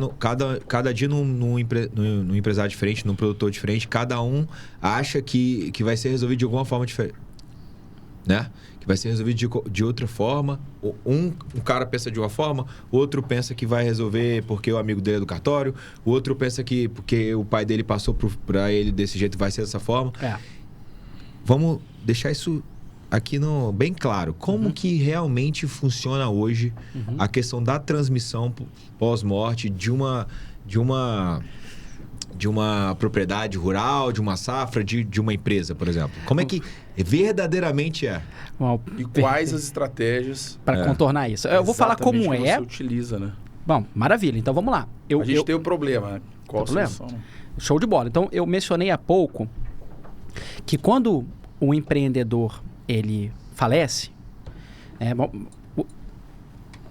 cada dia num empresário diferente, num produtor diferente, cada um acha que vai ser resolvido de alguma forma diferente. Né? Que vai ser resolvido de outra forma. Um cara pensa de uma forma, outro pensa que vai resolver porque o amigo dele é do cartório, o outro pensa que porque o pai dele passou para ele desse jeito vai ser dessa forma. Vamos deixar isso... aqui bem claro, como que realmente funciona hoje a questão da transmissão pós-morte de uma propriedade rural, de uma safra, de uma empresa, por exemplo? Como é que verdadeiramente é? E quais as estratégias para contornar isso? Eu vou falar como você utiliza, né? Bom, maravilha. Então vamos lá. A gente tem um problema, né? Qual a solução? Show de bola. Então eu mencionei há pouco que quando o empreendedor ele falece,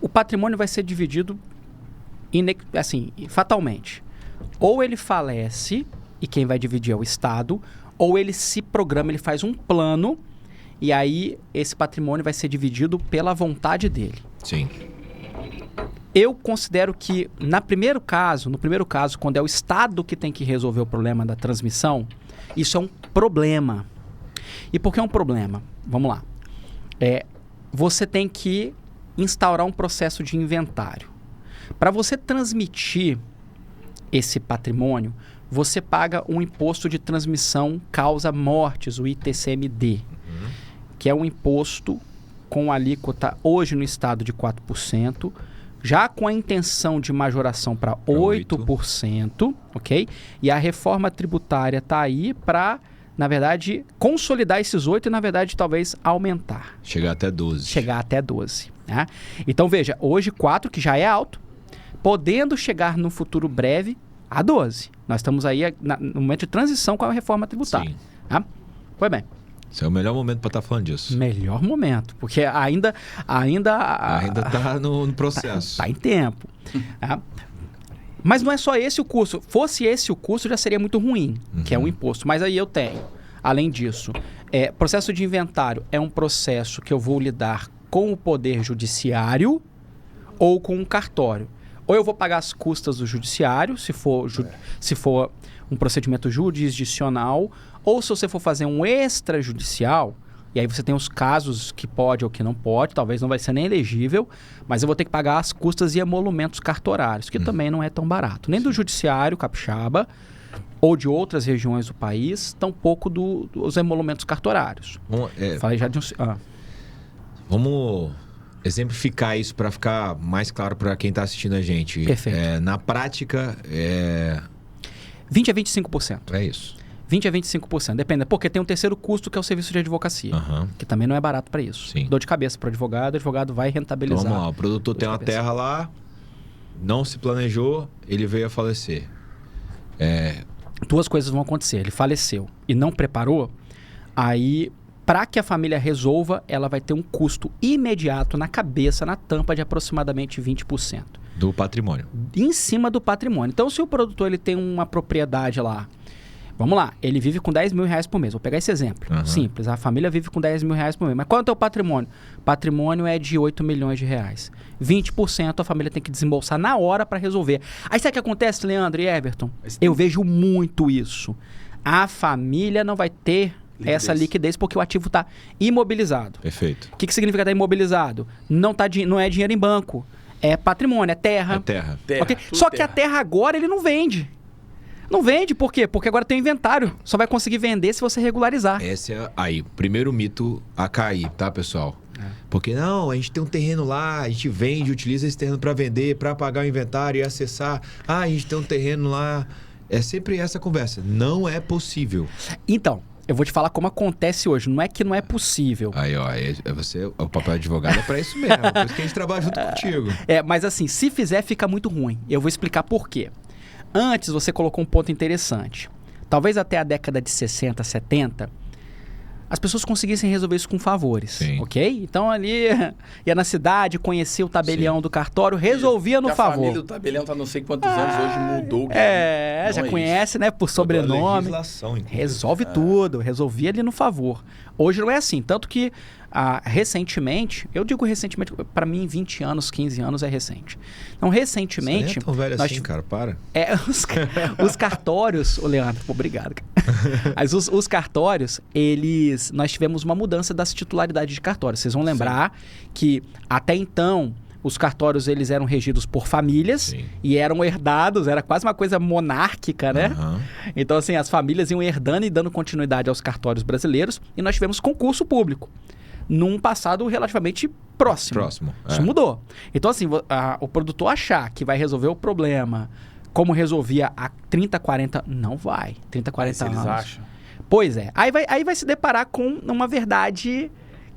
o patrimônio vai ser dividido fatalmente. Ou ele falece e quem vai dividir é o Estado, ou ele se programa, ele faz um plano e aí esse patrimônio vai ser dividido pela vontade dele. Sim. Eu considero que no primeiro caso, quando é o Estado que tem que resolver o problema da transmissão, isso é um problema. E por que é um problema? Vamos lá. Você tem que instaurar um processo de inventário. Para você transmitir esse patrimônio, você paga um imposto de transmissão causa mortes, o ITCMD, que é um imposto com alíquota hoje no estado de 4%, já com a intenção de majoração para 8%, ok? E a reforma tributária está aí para, na verdade, consolidar esses 8% e, na verdade, talvez aumentar. Chegar até 12%. Chegar até 12%. Né? Então, veja, hoje 4%, que já é alto, podendo chegar no futuro breve a 12%. Nós estamos aí no momento de transição com a reforma tributária. Sim. Tá? Foi bem. Esse é o melhor momento para estar falando disso. Melhor momento, porque ainda está no processo. Tá em tempo. Tá? Mas não é só esse o custo. Fosse esse o custo, já seria muito ruim, que é um imposto. Mas aí eu tenho, além disso, processo de inventário é um processo que eu vou lidar com o poder judiciário ou com um cartório. Ou eu vou pagar as custas do judiciário, se for um procedimento jurisdicional, ou se você for fazer um extrajudicial, e aí você tem os casos que pode ou que não pode, talvez não vai ser nem elegível, mas eu vou ter que pagar as custas e emolumentos cartorários, que também não é tão barato. Nem do judiciário capixaba, ou de outras regiões do país, tampouco dos emolumentos cartorários. Falei já de Vamos exemplificar isso para ficar mais claro para quem está assistindo a gente. Perfeito. Na prática, 20% a 25%. É isso. 20% a 25%. Depende, porque tem um terceiro custo que é o serviço de advocacia, que também não é barato para isso. Sim. Dor de cabeça para o advogado vai rentabilizar. Vamos lá, o produtor tem uma terra lá, não se planejou, ele veio a falecer. Duas coisas vão acontecer. Ele faleceu e não preparou, aí, para que a família resolva, ela vai ter um custo imediato na cabeça, na tampa, de aproximadamente 20%. Do patrimônio. Em cima do patrimônio. Então, se o produtor ele tem uma propriedade lá, vamos lá, ele vive com 10 mil reais por mês. Vou pegar esse exemplo. Simples, a família vive com 10 mil reais por mês. Mas quanto é o patrimônio? Patrimônio é de 8 milhões de reais. 20% a família tem que desembolsar na hora para resolver. Aí sabe o que acontece, Leandro e Everton? Eu vejo muito isso. A família não vai ter essa liquidez porque o ativo está imobilizado. Perfeito. O que significa estar imobilizado? Não é dinheiro em banco. É patrimônio, é terra. É terra. Okay? Só que a terra agora ele não vende. Não vende, por quê? Porque agora tem um inventário. Só vai conseguir vender se você regularizar. Esse é aí, primeiro mito a cair, tá, pessoal? Porque não, a gente tem um terreno lá, a gente vende, utiliza esse terreno para vender, para pagar o inventário e acessar. A gente tem um terreno lá. É sempre essa conversa. Não é possível. Então, eu vou te falar como acontece hoje. Não é que não é possível. Aí, ó, o papel de advogado é para isso mesmo. Por isso que a gente trabalha junto contigo. Mas assim, se fizer, fica muito ruim. Eu vou explicar por quê. Antes, você colocou um ponto interessante. Talvez até a década de 60, 70, as pessoas conseguissem resolver isso com favores. Sim. Ok? Então, ali, ia na cidade, conhecia o tabelião do cartório, resolvia no favor. A família do tabelião tá não sei quantos anos, hoje mudou. Já conhece, né? Por sobrenome. Resolve tudo, resolvia ali no favor. Hoje não é assim. Tanto que, recentemente, eu digo recentemente, para mim, 20 anos, 15 anos é recente. Então, recentemente... Você não é tão velho assim, cara, para. Os cartórios... Ô, Leandro, obrigado, cara. Mas os cartórios, nós tivemos uma mudança das titularidades de cartório. Vocês vão lembrar que, até então, os cartórios eles eram regidos por famílias e eram herdados, era quase uma coisa monárquica, né? Então, assim, as famílias iam herdando e dando continuidade aos cartórios brasileiros e nós tivemos concurso público num passado relativamente próximo. Isso mudou. Então, assim, o produtor achar que vai resolver o problema como resolvia há 30, 40... Não vai. 30, 40 anos. Eles acham. Pois é. Aí vai se deparar com uma verdade,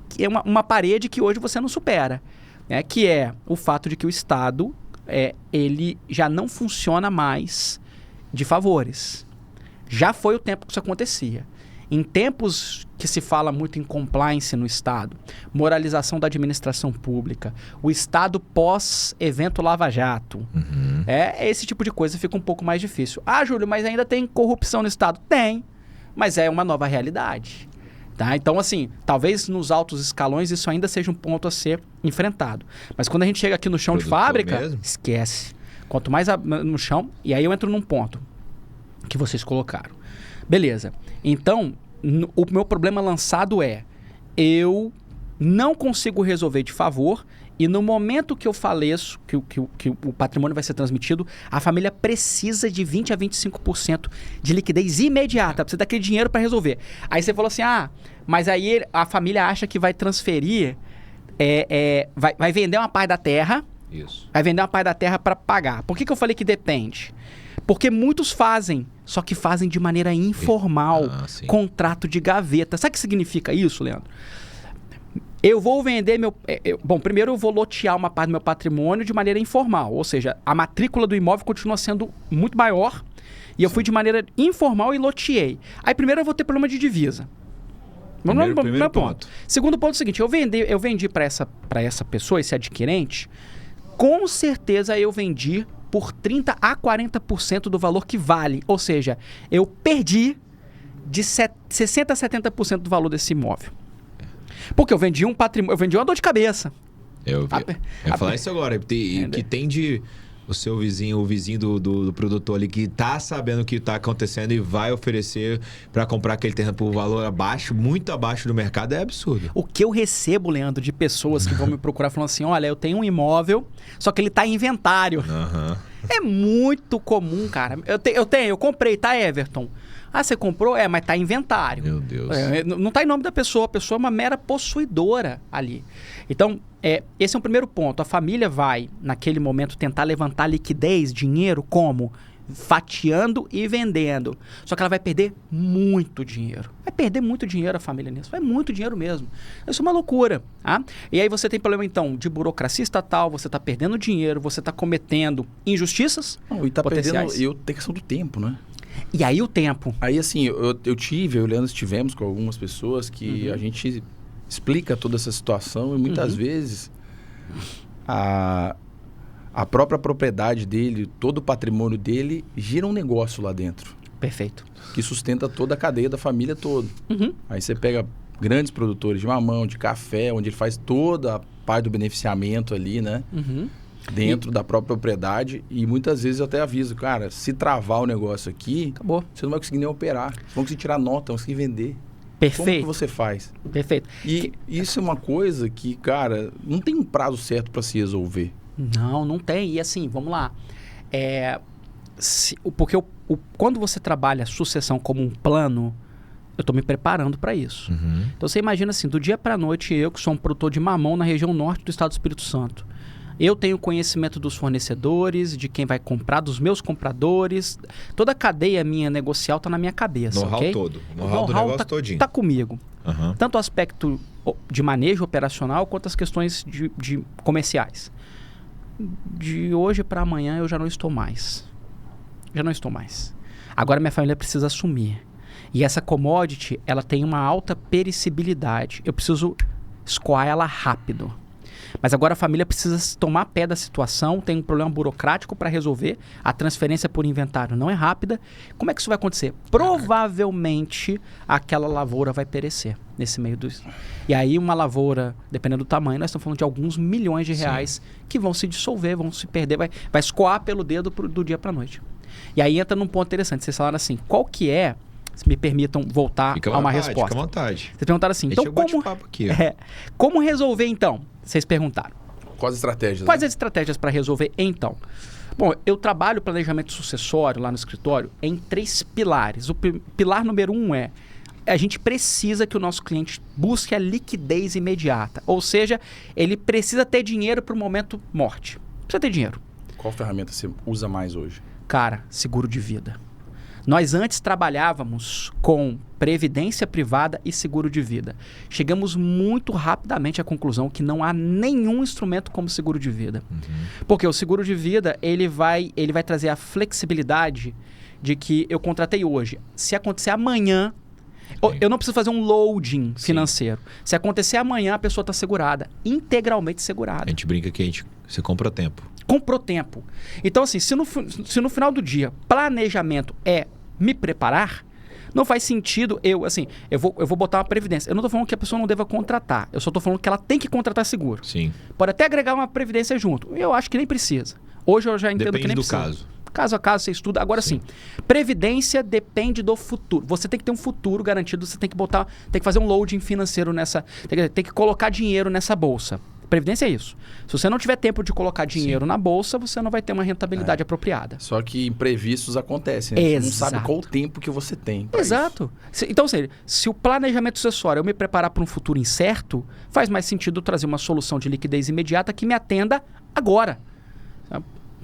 que é uma parede que hoje você não supera. Que é o fato de que o Estado ele já não funciona mais de favores. Já foi o tempo que isso acontecia. Em tempos que se fala muito em compliance no Estado, moralização da administração pública, o Estado pós-evento Lava Jato, esse tipo de coisa fica um pouco mais difícil. Júlio, mas ainda tem corrupção no Estado? Tem, mas é uma nova realidade. Tá? Então, assim, talvez nos altos escalões isso ainda seja um ponto a ser enfrentado. Mas quando a gente chega aqui no chão de fábrica, esquece. Quanto mais no chão, e aí eu entro num ponto que vocês colocaram. Beleza. Então, o meu problema lançado eu não consigo resolver de favor e no momento que eu faleço, que o patrimônio vai ser transmitido, a família precisa de 20% a 25% de liquidez imediata. Precisa daquele dinheiro para resolver. Aí você falou assim, mas aí a família acha que vai transferir, vai vender uma parte da terra Isso. Vai vender uma parte da terra para pagar. Por que eu falei que depende? Porque muitos fazem, só que fazem de maneira informal, contrato de gaveta. Sabe o que significa isso, Leandro? Eu vou vender Bom, primeiro eu vou lotear uma parte do meu patrimônio de maneira informal. Ou seja, a matrícula do imóvel continua sendo muito maior e eu fui de maneira informal e loteei. Aí primeiro eu vou ter problema de divisa. Primeiro ponto. Segundo ponto é o seguinte, eu vendi para essa pessoa, esse adquirente, com certeza eu vendi por 30% a 40% do valor que vale. Ou seja, eu perdi de 60% a 70% do valor desse imóvel. Porque eu vendi um patrimônio, eu vendi uma dor de cabeça. Eu ia falar isso agora, que tem de... O seu vizinho, o vizinho do produtor ali que tá sabendo o que tá acontecendo e vai oferecer para comprar aquele terreno por valor abaixo, muito abaixo do mercado, é absurdo. O que eu recebo, Leandro, de pessoas que vão me procurar falando assim, olha, eu tenho um imóvel, só que ele tá em inventário. É muito comum, cara. Eu comprei, tá, Everton? Ah, você comprou? Mas tá em inventário. Meu Deus. Não tá em nome da pessoa, a pessoa é uma mera possuidora ali. Então, esse é um primeiro ponto. A família vai, naquele momento, tentar levantar liquidez, dinheiro, como? Fatiando e vendendo. Só que ela vai perder muito dinheiro. Vai perder muito dinheiro a família nisso. Vai muito dinheiro mesmo. Isso é uma loucura. Tá? E aí você tem problema, então, de burocracia estatal, você está perdendo dinheiro, você está cometendo injustiças potenciais. E tem questão do tempo, né? E aí o tempo. Aí, assim, eu e o Leandro estivemos com algumas pessoas que a gente explica toda essa situação e muitas vezes a própria propriedade dele, todo o patrimônio dele, gira um negócio lá dentro. Perfeito. Que sustenta toda a cadeia da família toda. Aí você pega grandes produtores de mamão, de café, onde ele faz toda a parte do beneficiamento ali, né? Dentro da própria propriedade. E muitas vezes eu até aviso, cara, se travar o negócio aqui, acabou. Você não vai conseguir nem operar. Você não vai conseguir tirar nota, não vai conseguir vender. Perfeito. Como que você faz? Perfeito. E isso é uma coisa que, cara, não tem um prazo certo para se resolver. Não tem. E assim, vamos lá. Porque quando você trabalha a sucessão como um plano, eu estou me preparando para isso. Então você imagina assim, do dia para a noite, eu que sou um produtor de mamão na região norte do estado do Espírito Santo, eu tenho conhecimento dos fornecedores, de quem vai comprar, dos meus compradores. Toda a cadeia minha negocial está na minha cabeça. Know-how todo. Know-how do negócio todinho. Está comigo. Tanto o aspecto de manejo operacional quanto as questões de comerciais. De hoje para amanhã eu já não estou mais. Agora minha família precisa assumir. E essa commodity, ela tem uma alta perecibilidade. Eu preciso escoar ela rápido. Mas agora a família precisa tomar pé da situação, tem um problema burocrático para resolver, a transferência por inventário não é rápida. Como é que isso vai acontecer? Provavelmente aquela lavoura vai perecer nesse meio do... E aí uma lavoura, dependendo do tamanho, nós estamos falando de alguns milhões de reais que vão se dissolver, vão se perder, vai escoar pelo dedo do dia para a noite. E aí entra num ponto interessante, vocês falaram assim, qual que é, se me permitam voltar a uma resposta. Fica à vontade. Vocês perguntaram assim, então como resolver então? Vocês perguntaram. Quais estratégias? Quais as estratégias para resolver então? Bom, eu trabalho planejamento sucessório lá no escritório em 3 pilares. O pilar número 1 é a gente precisa que o nosso cliente busque a liquidez imediata. Ou seja, ele precisa ter dinheiro para o momento morte. Precisa ter dinheiro. Qual ferramenta você usa mais hoje? Cara, seguro de vida. Nós antes trabalhávamos com previdência privada e seguro de vida. Chegamos muito rapidamente à conclusão que não há nenhum instrumento como seguro de vida. Porque o seguro de vida, ele vai trazer a flexibilidade de que eu contratei hoje. Se acontecer amanhã, eu não preciso fazer um loading financeiro. Se acontecer amanhã, a pessoa está segurada, integralmente segurada. A gente brinca que você compra tempo. Comprou tempo. Então, assim, se no final do dia planejamento é me preparar, não faz sentido eu vou botar uma previdência. Eu não estou falando que a pessoa não deva contratar. Eu só estou falando que ela tem que contratar seguro. Sim. Pode até agregar uma previdência junto. Eu acho que nem precisa. Hoje eu já entendo que nem precisa. Depende do caso. Caso a caso você estuda. Agora sim, previdência depende do futuro. Você tem que ter um futuro garantido, você tem que fazer um loading financeiro nessa... Tem que colocar dinheiro nessa bolsa. Previdência é isso. Se você não tiver tempo de colocar dinheiro na bolsa, você não vai ter uma rentabilidade apropriada. Só que imprevistos acontecem, né? Você não sabe qual o tempo que você tem pra Exato. Então, se o planejamento sucessório é eu me preparar para um futuro incerto, faz mais sentido trazer uma solução de liquidez imediata que me atenda agora.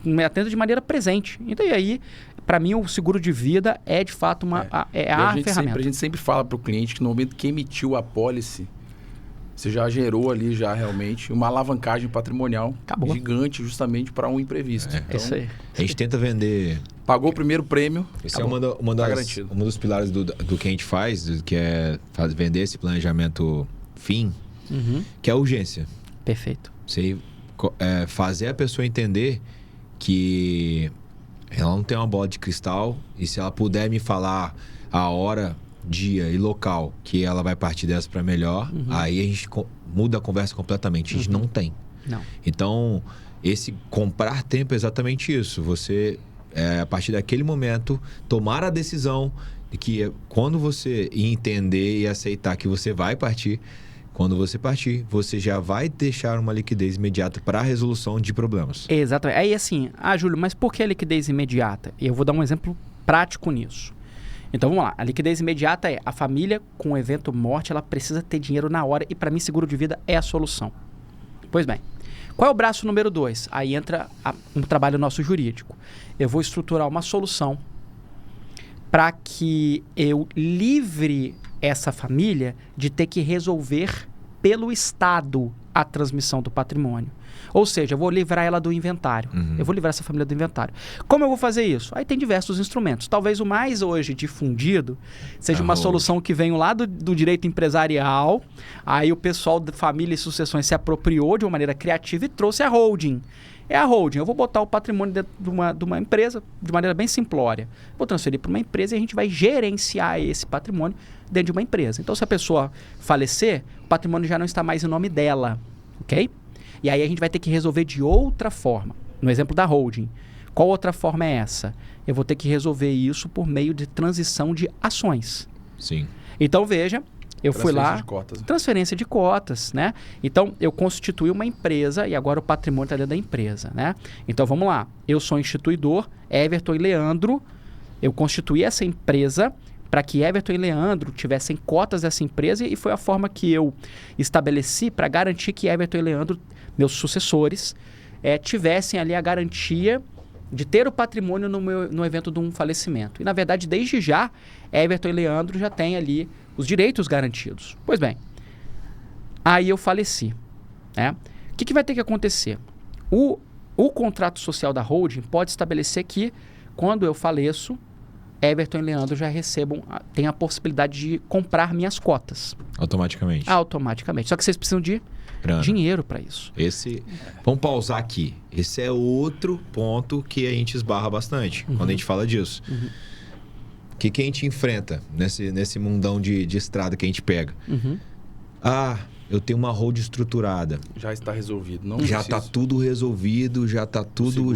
Me atenda de maneira presente. Então, e aí, para mim, o seguro de vida é, de fato, a ferramenta. A gente sempre fala para o cliente que no momento que emitiu a pólice, você já gerou ali realmente uma alavancagem patrimonial gigante justamente para um imprevisto. Então, isso aí. A gente tenta vender... Pagou o primeiro prêmio, esse é um dos pilares do que a gente faz, que é vender esse planejamento FIM, que é a urgência. Perfeito. Você fazer a pessoa entender que ela não tem uma bola de cristal e se ela puder me falar a hora, dia e local que ela vai partir dessa para melhor, aí a gente muda a conversa completamente. A gente não tem. Não. Então, esse comprar tempo é exatamente isso. Você, a partir daquele momento, tomar a decisão de que quando você entender e aceitar que você vai partir, quando você partir, você já vai deixar uma liquidez imediata para a resolução de problemas. Exatamente. Aí assim, Júlio, mas por que a liquidez imediata? Eu vou dar um exemplo prático nisso. Então vamos lá, a liquidez imediata é a família com o evento morte, ela precisa ter dinheiro na hora e para mim seguro de vida é a solução. Pois bem, qual é o braço número 2? Aí entra um trabalho nosso jurídico. Eu vou estruturar uma solução para que eu livre essa família de ter que resolver pelo Estado a transmissão do patrimônio. Ou seja, eu vou livrar ela do inventário. Eu vou livrar essa família do inventário. Como eu vou fazer isso? Aí tem diversos instrumentos. Talvez o mais hoje difundido seja uma solução que vem lá do direito empresarial. Aí o pessoal da família e sucessões se apropriou de uma maneira criativa e trouxe a holding. É a holding. Eu vou botar o patrimônio dentro de uma empresa de maneira bem simplória. Vou transferir para uma empresa e a gente vai gerenciar esse patrimônio dentro de uma empresa. Então, se a pessoa falecer, o patrimônio já não está mais em nome dela. Ok? E aí a gente vai ter que resolver de outra forma. No exemplo da holding. Qual outra forma é essa? Eu vou ter que resolver isso por meio de transição de ações. Sim. Então, veja, eu fui lá... De cotas, né? Transferência de cotas, né? Então, eu constituí uma empresa e agora o patrimônio está dentro da empresa, né? Então, vamos lá. Eu sou instituidor, Everton e Leandro. Eu constituí essa empresa para que Everton e Leandro tivessem cotas dessa empresa e foi a forma que eu estabeleci para garantir que Everton e Leandro, meus sucessores, tivessem ali a garantia de ter o patrimônio no evento de um falecimento. E, na verdade, desde já, Everton e Leandro já têm ali os direitos garantidos. Pois bem, aí eu faleci. Né? O que vai ter que acontecer? O contrato social da holding pode estabelecer que, quando eu faleço, Everton e Leandro já têm a possibilidade de comprar minhas cotas. Automaticamente. Automaticamente. Só que vocês precisam de dinheiro para isso. Vamos pausar aqui. Esse é outro ponto que a gente esbarra bastante quando a gente fala disso. O que a gente enfrenta nesse mundão de estrada que a gente pega? Eu tenho uma hold estruturada. Já está resolvido. Já está tudo resolvido, já está tudo...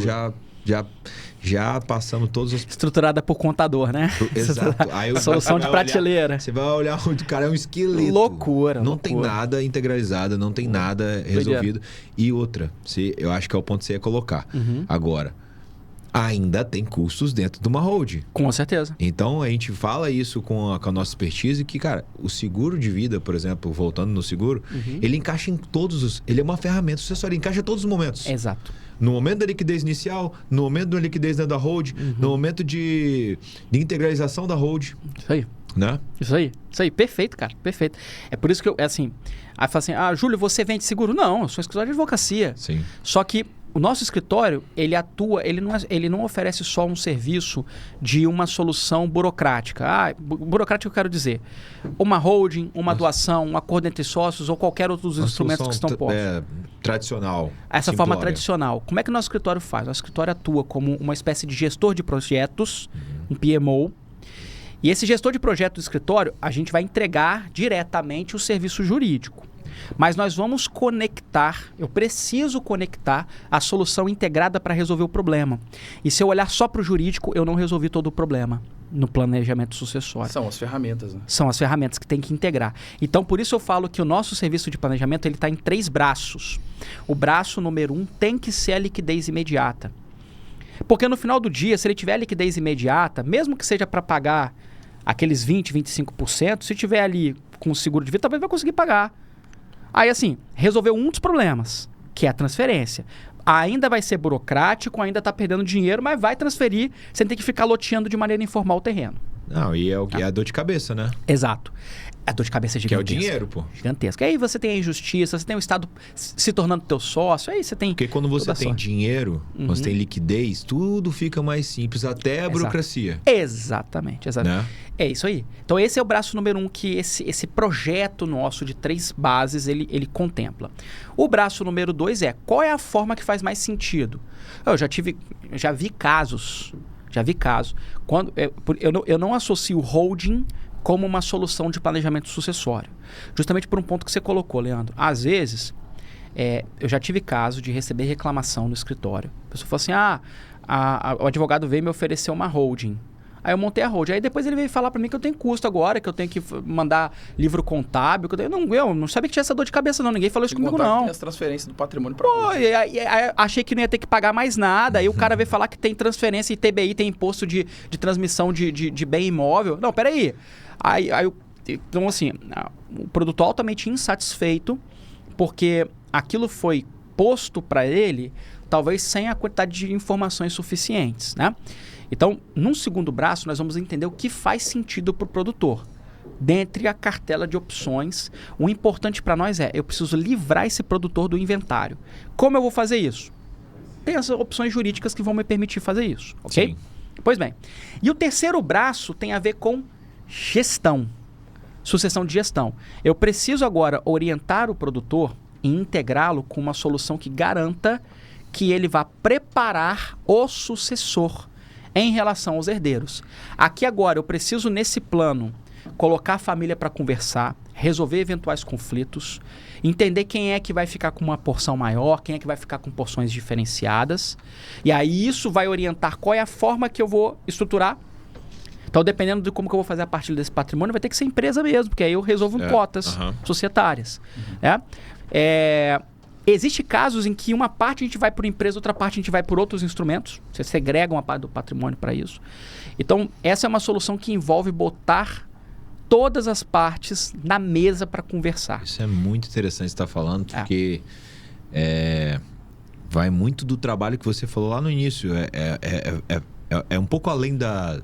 Já passamos todos os... Estruturada por contador, né? Exato. Aí solução de prateleira. Você vai olhar onde o cara é um esqueleto. Loucura. Não tem nada integralizado, não tem nada resolvido. E outra, eu acho que é o ponto que você ia colocar. Agora, ainda tem custos dentro de uma hold. Com certeza. Então, a gente fala isso com a nossa expertise que, cara, o seguro de vida, por exemplo, voltando no seguro, ele encaixa em todos os... Ele é uma ferramenta sucessória, ele encaixa em todos os momentos. Exato. No momento da liquidez inicial, no momento da liquidez dentro da hold, no momento de integralização da hold. Isso aí. Né? Isso aí. Perfeito, cara. Perfeito. É por isso que aí fala assim, Júlio, você vende seguro? Não, eu sou escritório de advocacia. Sim. Só que o nosso escritório, ele atua, ele não oferece só um serviço de uma solução burocrática. Burocrática eu quero dizer, uma holding, uma doação, um acordo entre sócios ou qualquer outro dos instrumentos que estão postos. Tradicional. Essa forma tradicional. Como é que o nosso escritório faz? O nosso escritório atua como uma espécie de gestor de projetos, um PMO. E esse gestor de projeto do escritório, a gente vai entregar diretamente o serviço jurídico. Mas nós vamos conectar, eu preciso conectar a solução integrada para resolver o problema. E se eu olhar só para o jurídico, eu não resolvi todo o problema no planejamento sucessório. São as ferramentas, né? São as ferramentas que tem que integrar. Então, por isso eu falo que o nosso serviço de planejamento ele está em 3 braços. O braço número 1 tem que ser a liquidez imediata. Porque no final do dia, se ele tiver liquidez imediata, mesmo que seja para pagar aqueles 20%, 25%, se tiver ali com o seguro de vida, talvez vai conseguir pagar. Aí, assim, resolveu um dos problemas, que é a transferência. Ainda vai ser burocrático, ainda está perdendo dinheiro, mas vai transferir sem ter que ficar loteando de maneira informal o terreno. Não, e é a dor de cabeça, né? Exato. A dor de cabeça é gigantesca. Que é o dinheiro, pô. Gigantesca. Aí você tem a injustiça, você tem o Estado se tornando teu sócio, aí você tem... Porque quando você tem dinheiro, quando você tem liquidez, tudo fica mais simples, até a burocracia. Exatamente. Né? É isso aí. Então esse é o braço número 1 que esse projeto nosso de 3 bases, ele contempla. O braço número 2 é, qual é a forma que faz mais sentido? Eu já vi casos, quando eu não associo holding como uma solução de planejamento sucessório. Justamente por um ponto que você colocou, Leandro. Às vezes, eu já tive caso de receber reclamação no escritório. A pessoa falou assim, o advogado veio me oferecer uma holding. Aí eu montei a holding. Aí depois ele veio falar para mim que eu tenho custo agora, que eu tenho que mandar livro contábil. Que eu não sabia que tinha essa dor de cabeça, não. Ninguém falou isso comigo, não. Tem as transferências do patrimônio para achei que não ia ter que pagar mais nada. Aí o cara veio falar que tem transferência e TBI, tem imposto de transmissão de bem imóvel. Não, peraí. Então, assim, o produtor altamente insatisfeito, porque aquilo foi posto para ele, talvez sem a quantidade de informações suficientes, né? Então, num segundo braço, nós vamos entender o que faz sentido para o produtor. Dentre a cartela de opções, o importante para nós eu preciso livrar esse produtor do inventário. Como eu vou fazer isso? Tem as opções jurídicas que vão me permitir fazer isso, ok? Sim. Pois bem. E o terceiro braço tem a ver com gestão, sucessão de gestão. Eu preciso agora orientar o produtor e integrá-lo com uma solução que garanta que ele vá preparar o sucessor em relação aos herdeiros. Aqui agora eu preciso, nesse plano, colocar a família para conversar, resolver eventuais conflitos, entender quem é que vai ficar com uma porção maior, quem é que vai ficar com porções diferenciadas. E aí isso vai orientar qual é a forma que eu vou estruturar. Então, dependendo de como que eu vou fazer a partilha desse patrimônio, vai ter que ser empresa mesmo, porque aí eu resolvo em cotas societárias. Existem casos em que uma parte a gente vai por empresa, outra parte a gente vai por outros instrumentos. Você segrega uma parte do patrimônio para isso. Então, essa é uma solução que envolve botar todas as partes na mesa para conversar. Isso é muito interessante você estar falando, porque vai muito do trabalho que você falou lá no início. É um pouco além da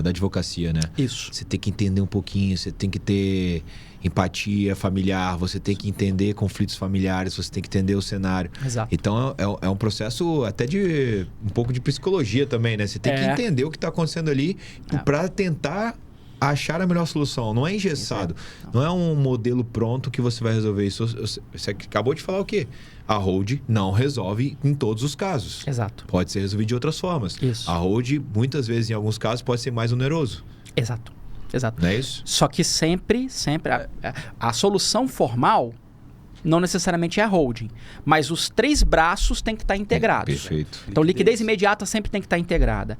advocacia, né? Isso. Você tem que entender um pouquinho, você tem que ter empatia familiar, você tem que entender conflitos familiares, você tem que entender o cenário. Exato. Então, é um processo até de um pouco de psicologia também, né? Você tem que entender o que está acontecendo ali para tentar achar a melhor solução. Não é engessado. Não é um modelo pronto que você vai resolver isso. Você acabou de falar o quê? A hold não resolve em todos os casos. Exato. Pode ser resolvido de outras formas. Isso. A hold, muitas vezes, em alguns casos, pode ser mais oneroso. Exato. Não é isso? Só que sempre a solução formal não necessariamente é a holding, mas os 3 braços têm que estar integrados. Perfeito. Então, liquidez imediata sempre tem que estar integrada.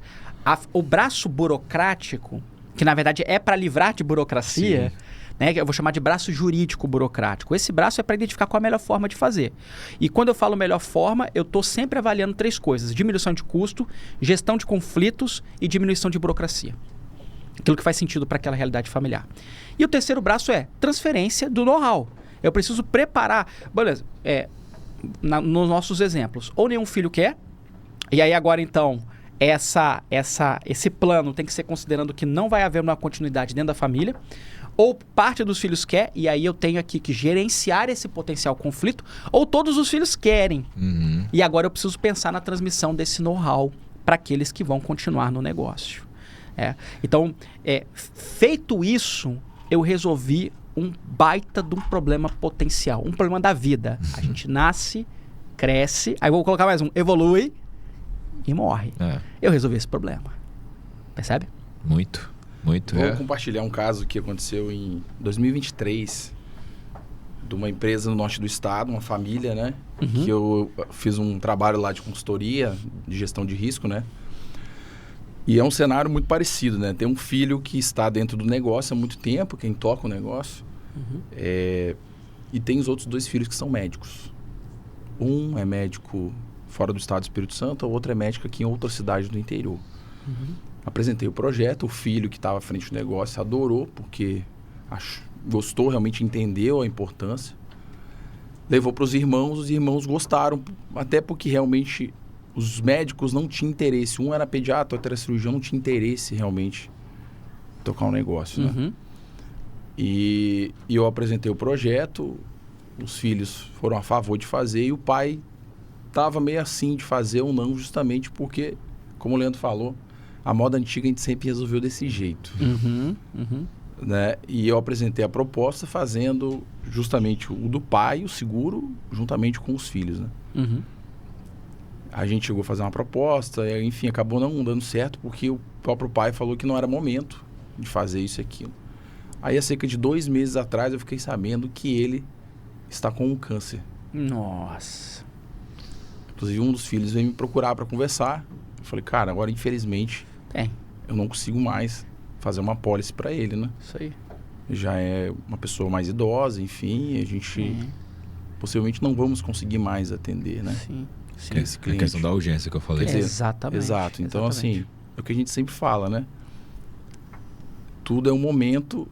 O braço burocrático, que na verdade é para livrar de burocracia, né, eu vou chamar de braço jurídico burocrático. Esse braço é para identificar qual a melhor forma de fazer. E quando eu falo melhor forma, eu estou sempre avaliando 3 coisas: diminuição de custo, gestão de conflitos e diminuição de burocracia. Aquilo que faz sentido para aquela realidade familiar. E o terceiro braço é transferência do know-how. Eu preciso preparar... Beleza, nos nossos exemplos, ou nenhum filho quer, e aí agora então, esse plano tem que ser considerando que não vai haver uma continuidade dentro da família, ou parte dos filhos quer, e aí eu tenho aqui que gerenciar esse potencial conflito, ou todos os filhos querem. E agora eu preciso pensar na transmissão desse know-how para aqueles que vão continuar no negócio. Então, feito isso, eu resolvi um baita de um problema potencial, um problema da vida. A gente nasce, cresce, aí vou colocar mais um, evolui e morre. Eu resolvi esse problema. Percebe? Muito. Vou compartilhar um caso que aconteceu em 2023. de uma empresa no norte do estado, uma família, né? Uhum. Que eu fiz um trabalho lá de consultoria, de gestão de risco, né? E é um cenário muito parecido, né? Tem um filho que está dentro do negócio há muito tempo, quem toca o negócio. Uhum. E tem os outros 2 filhos que são médicos. Um é médico fora do estado do Espírito Santo, o outro é médico aqui em outra cidade do interior. Uhum. Apresentei o projeto, o filho que estava à frente do negócio adorou, porque gostou, realmente entendeu a importância. Levou para os irmãos gostaram, até porque realmente os médicos não tinham interesse. Um era pediatra, outro era cirurgião, não tinha interesse realmente em tocar um negócio, né? Uhum. E eu apresentei o projeto, os filhos foram a favor de fazer e o pai estava meio assim de fazer ou não, justamente porque, como o Leandro falou, a moda antiga a gente sempre resolveu desse jeito. Uhum. Uhum. Né? E eu apresentei a proposta fazendo justamente o do pai, o seguro, juntamente com os filhos. Né? Uhum. A gente chegou a fazer uma proposta, e, enfim, acabou não dando certo porque o próprio pai falou que não era momento de fazer isso e aquilo. Aí, há cerca de 2 meses atrás, eu fiquei sabendo que ele está com um câncer. Nossa. Inclusive, um dos filhos veio me procurar para conversar. Eu falei, cara, agora, infelizmente, eu não consigo mais fazer uma apólice para ele, né? Isso aí. Já é uma pessoa mais idosa, enfim, a gente possivelmente não vamos conseguir mais atender, né? Sim. Sim. Esse A cliente. questão da urgência que eu falei. Quer dizer, Exatamente. Exato. Então, Exatamente. assim, é o que a gente sempre fala, né? Tudo é um momento,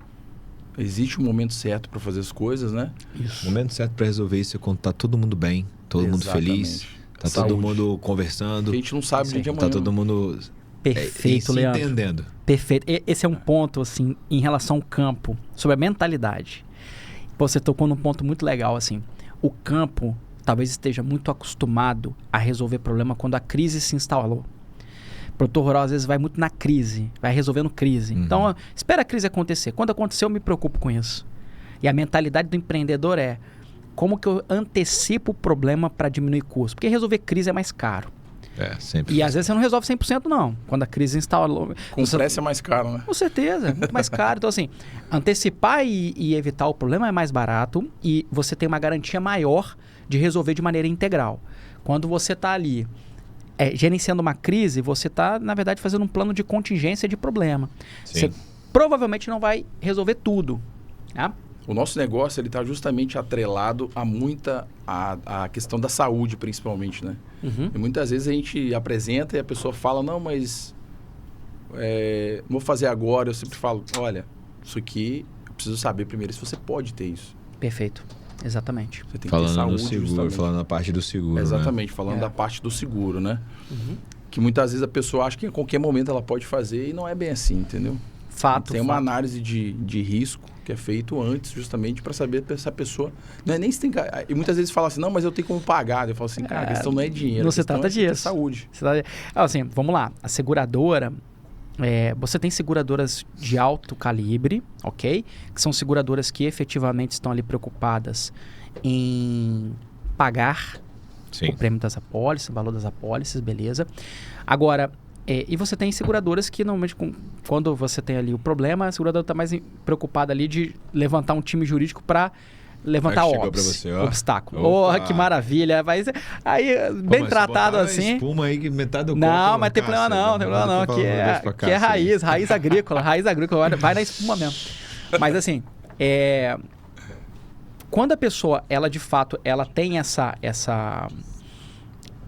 existe um momento certo para fazer as coisas, né? O Isso. momento certo para resolver isso é quando tá todo mundo bem, todo mundo feliz, tá Saúde. todo mundo conversando, A gente não sabe o dia de amanhã. tá todo mundo Perfeito, se Leandro. entendendo. Perfeito. Esse é um ponto, assim, em relação ao campo, sobre a mentalidade. Você tocou num ponto muito legal, assim. O campo talvez esteja muito acostumado a resolver problema quando a crise se instalou. O produtor rural, às vezes, vai muito na crise, vai resolvendo crise. Uhum. Então, espera a crise acontecer. Quando acontecer, eu me preocupo com isso. E a mentalidade do empreendedor é como que eu antecipo o problema para diminuir custo? Porque resolver crise é mais caro. Sempre. E às vezes você não resolve 100% não. Quando a crise instalou... Com pressa é mais caro, né? Com certeza, muito mais caro. Então, assim, antecipar e evitar o problema é mais barato e você tem uma garantia maior de resolver de maneira integral. Quando você está ali gerenciando uma crise, você está, na verdade, fazendo um plano de contingência de problema. Sim. Você provavelmente não vai resolver tudo. Tá? O nosso negócio, ele está justamente atrelado a questão da saúde, principalmente, né? Uhum. E muitas vezes a gente apresenta e a pessoa fala, não, mas vou fazer agora. Eu sempre falo, olha, isso aqui, eu preciso saber primeiro se você pode ter isso. Perfeito. Exatamente. Você tem que ter Falando saúde, no seguro, justamente. falando na parte do seguro. Exatamente, falando É. da parte do seguro, né? Uhum. Que muitas vezes a pessoa acha que a qualquer momento ela pode fazer e não é bem assim, entendeu? Fato. Tem uma fato. análise de risco que é feito antes, justamente para saber se a pessoa... Não é nem se tem... E muitas vezes fala assim, não, mas eu tenho como pagar. Eu falo assim, cara, a questão não é dinheiro, não a se questão trata é você ter disso. saúde. Assim, vamos lá. A seguradora... você tem seguradoras de alto calibre, ok? Que são seguradoras que efetivamente estão ali preocupadas em pagar Sim. o prêmio das apólices, o valor das apólices, beleza. Agora, e você tem seguradoras que normalmente, quando você tem ali o problema, a seguradora está mais preocupada ali de levantar um time jurídico para levantar Aí chegou pra você, ó. obstáculo. Opa. Oh, que maravilha. Mas aí, bem Mas tratado botar assim... espuma aí que metade do Não, copo, mas tem problema Cássia, não, tem problema não. Que é raiz agrícola, vai na espuma mesmo. Mas assim, quando a pessoa, ela de fato, ela tem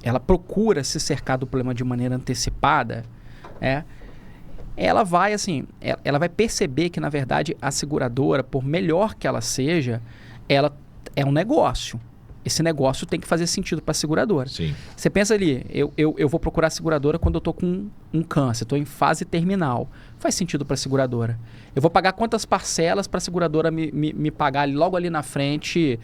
ela procura se cercar do problema de maneira antecipada, ela vai assim, ela vai perceber que na verdade a seguradora, por melhor que ela seja, ela é um negócio. Esse negócio tem que fazer sentido para a seguradora. Sim. Você pensa ali, eu vou procurar a seguradora quando eu estou com um câncer, estou em fase terminal. Faz sentido para a seguradora. Eu vou pagar quantas parcelas para a seguradora me pagar logo ali na frente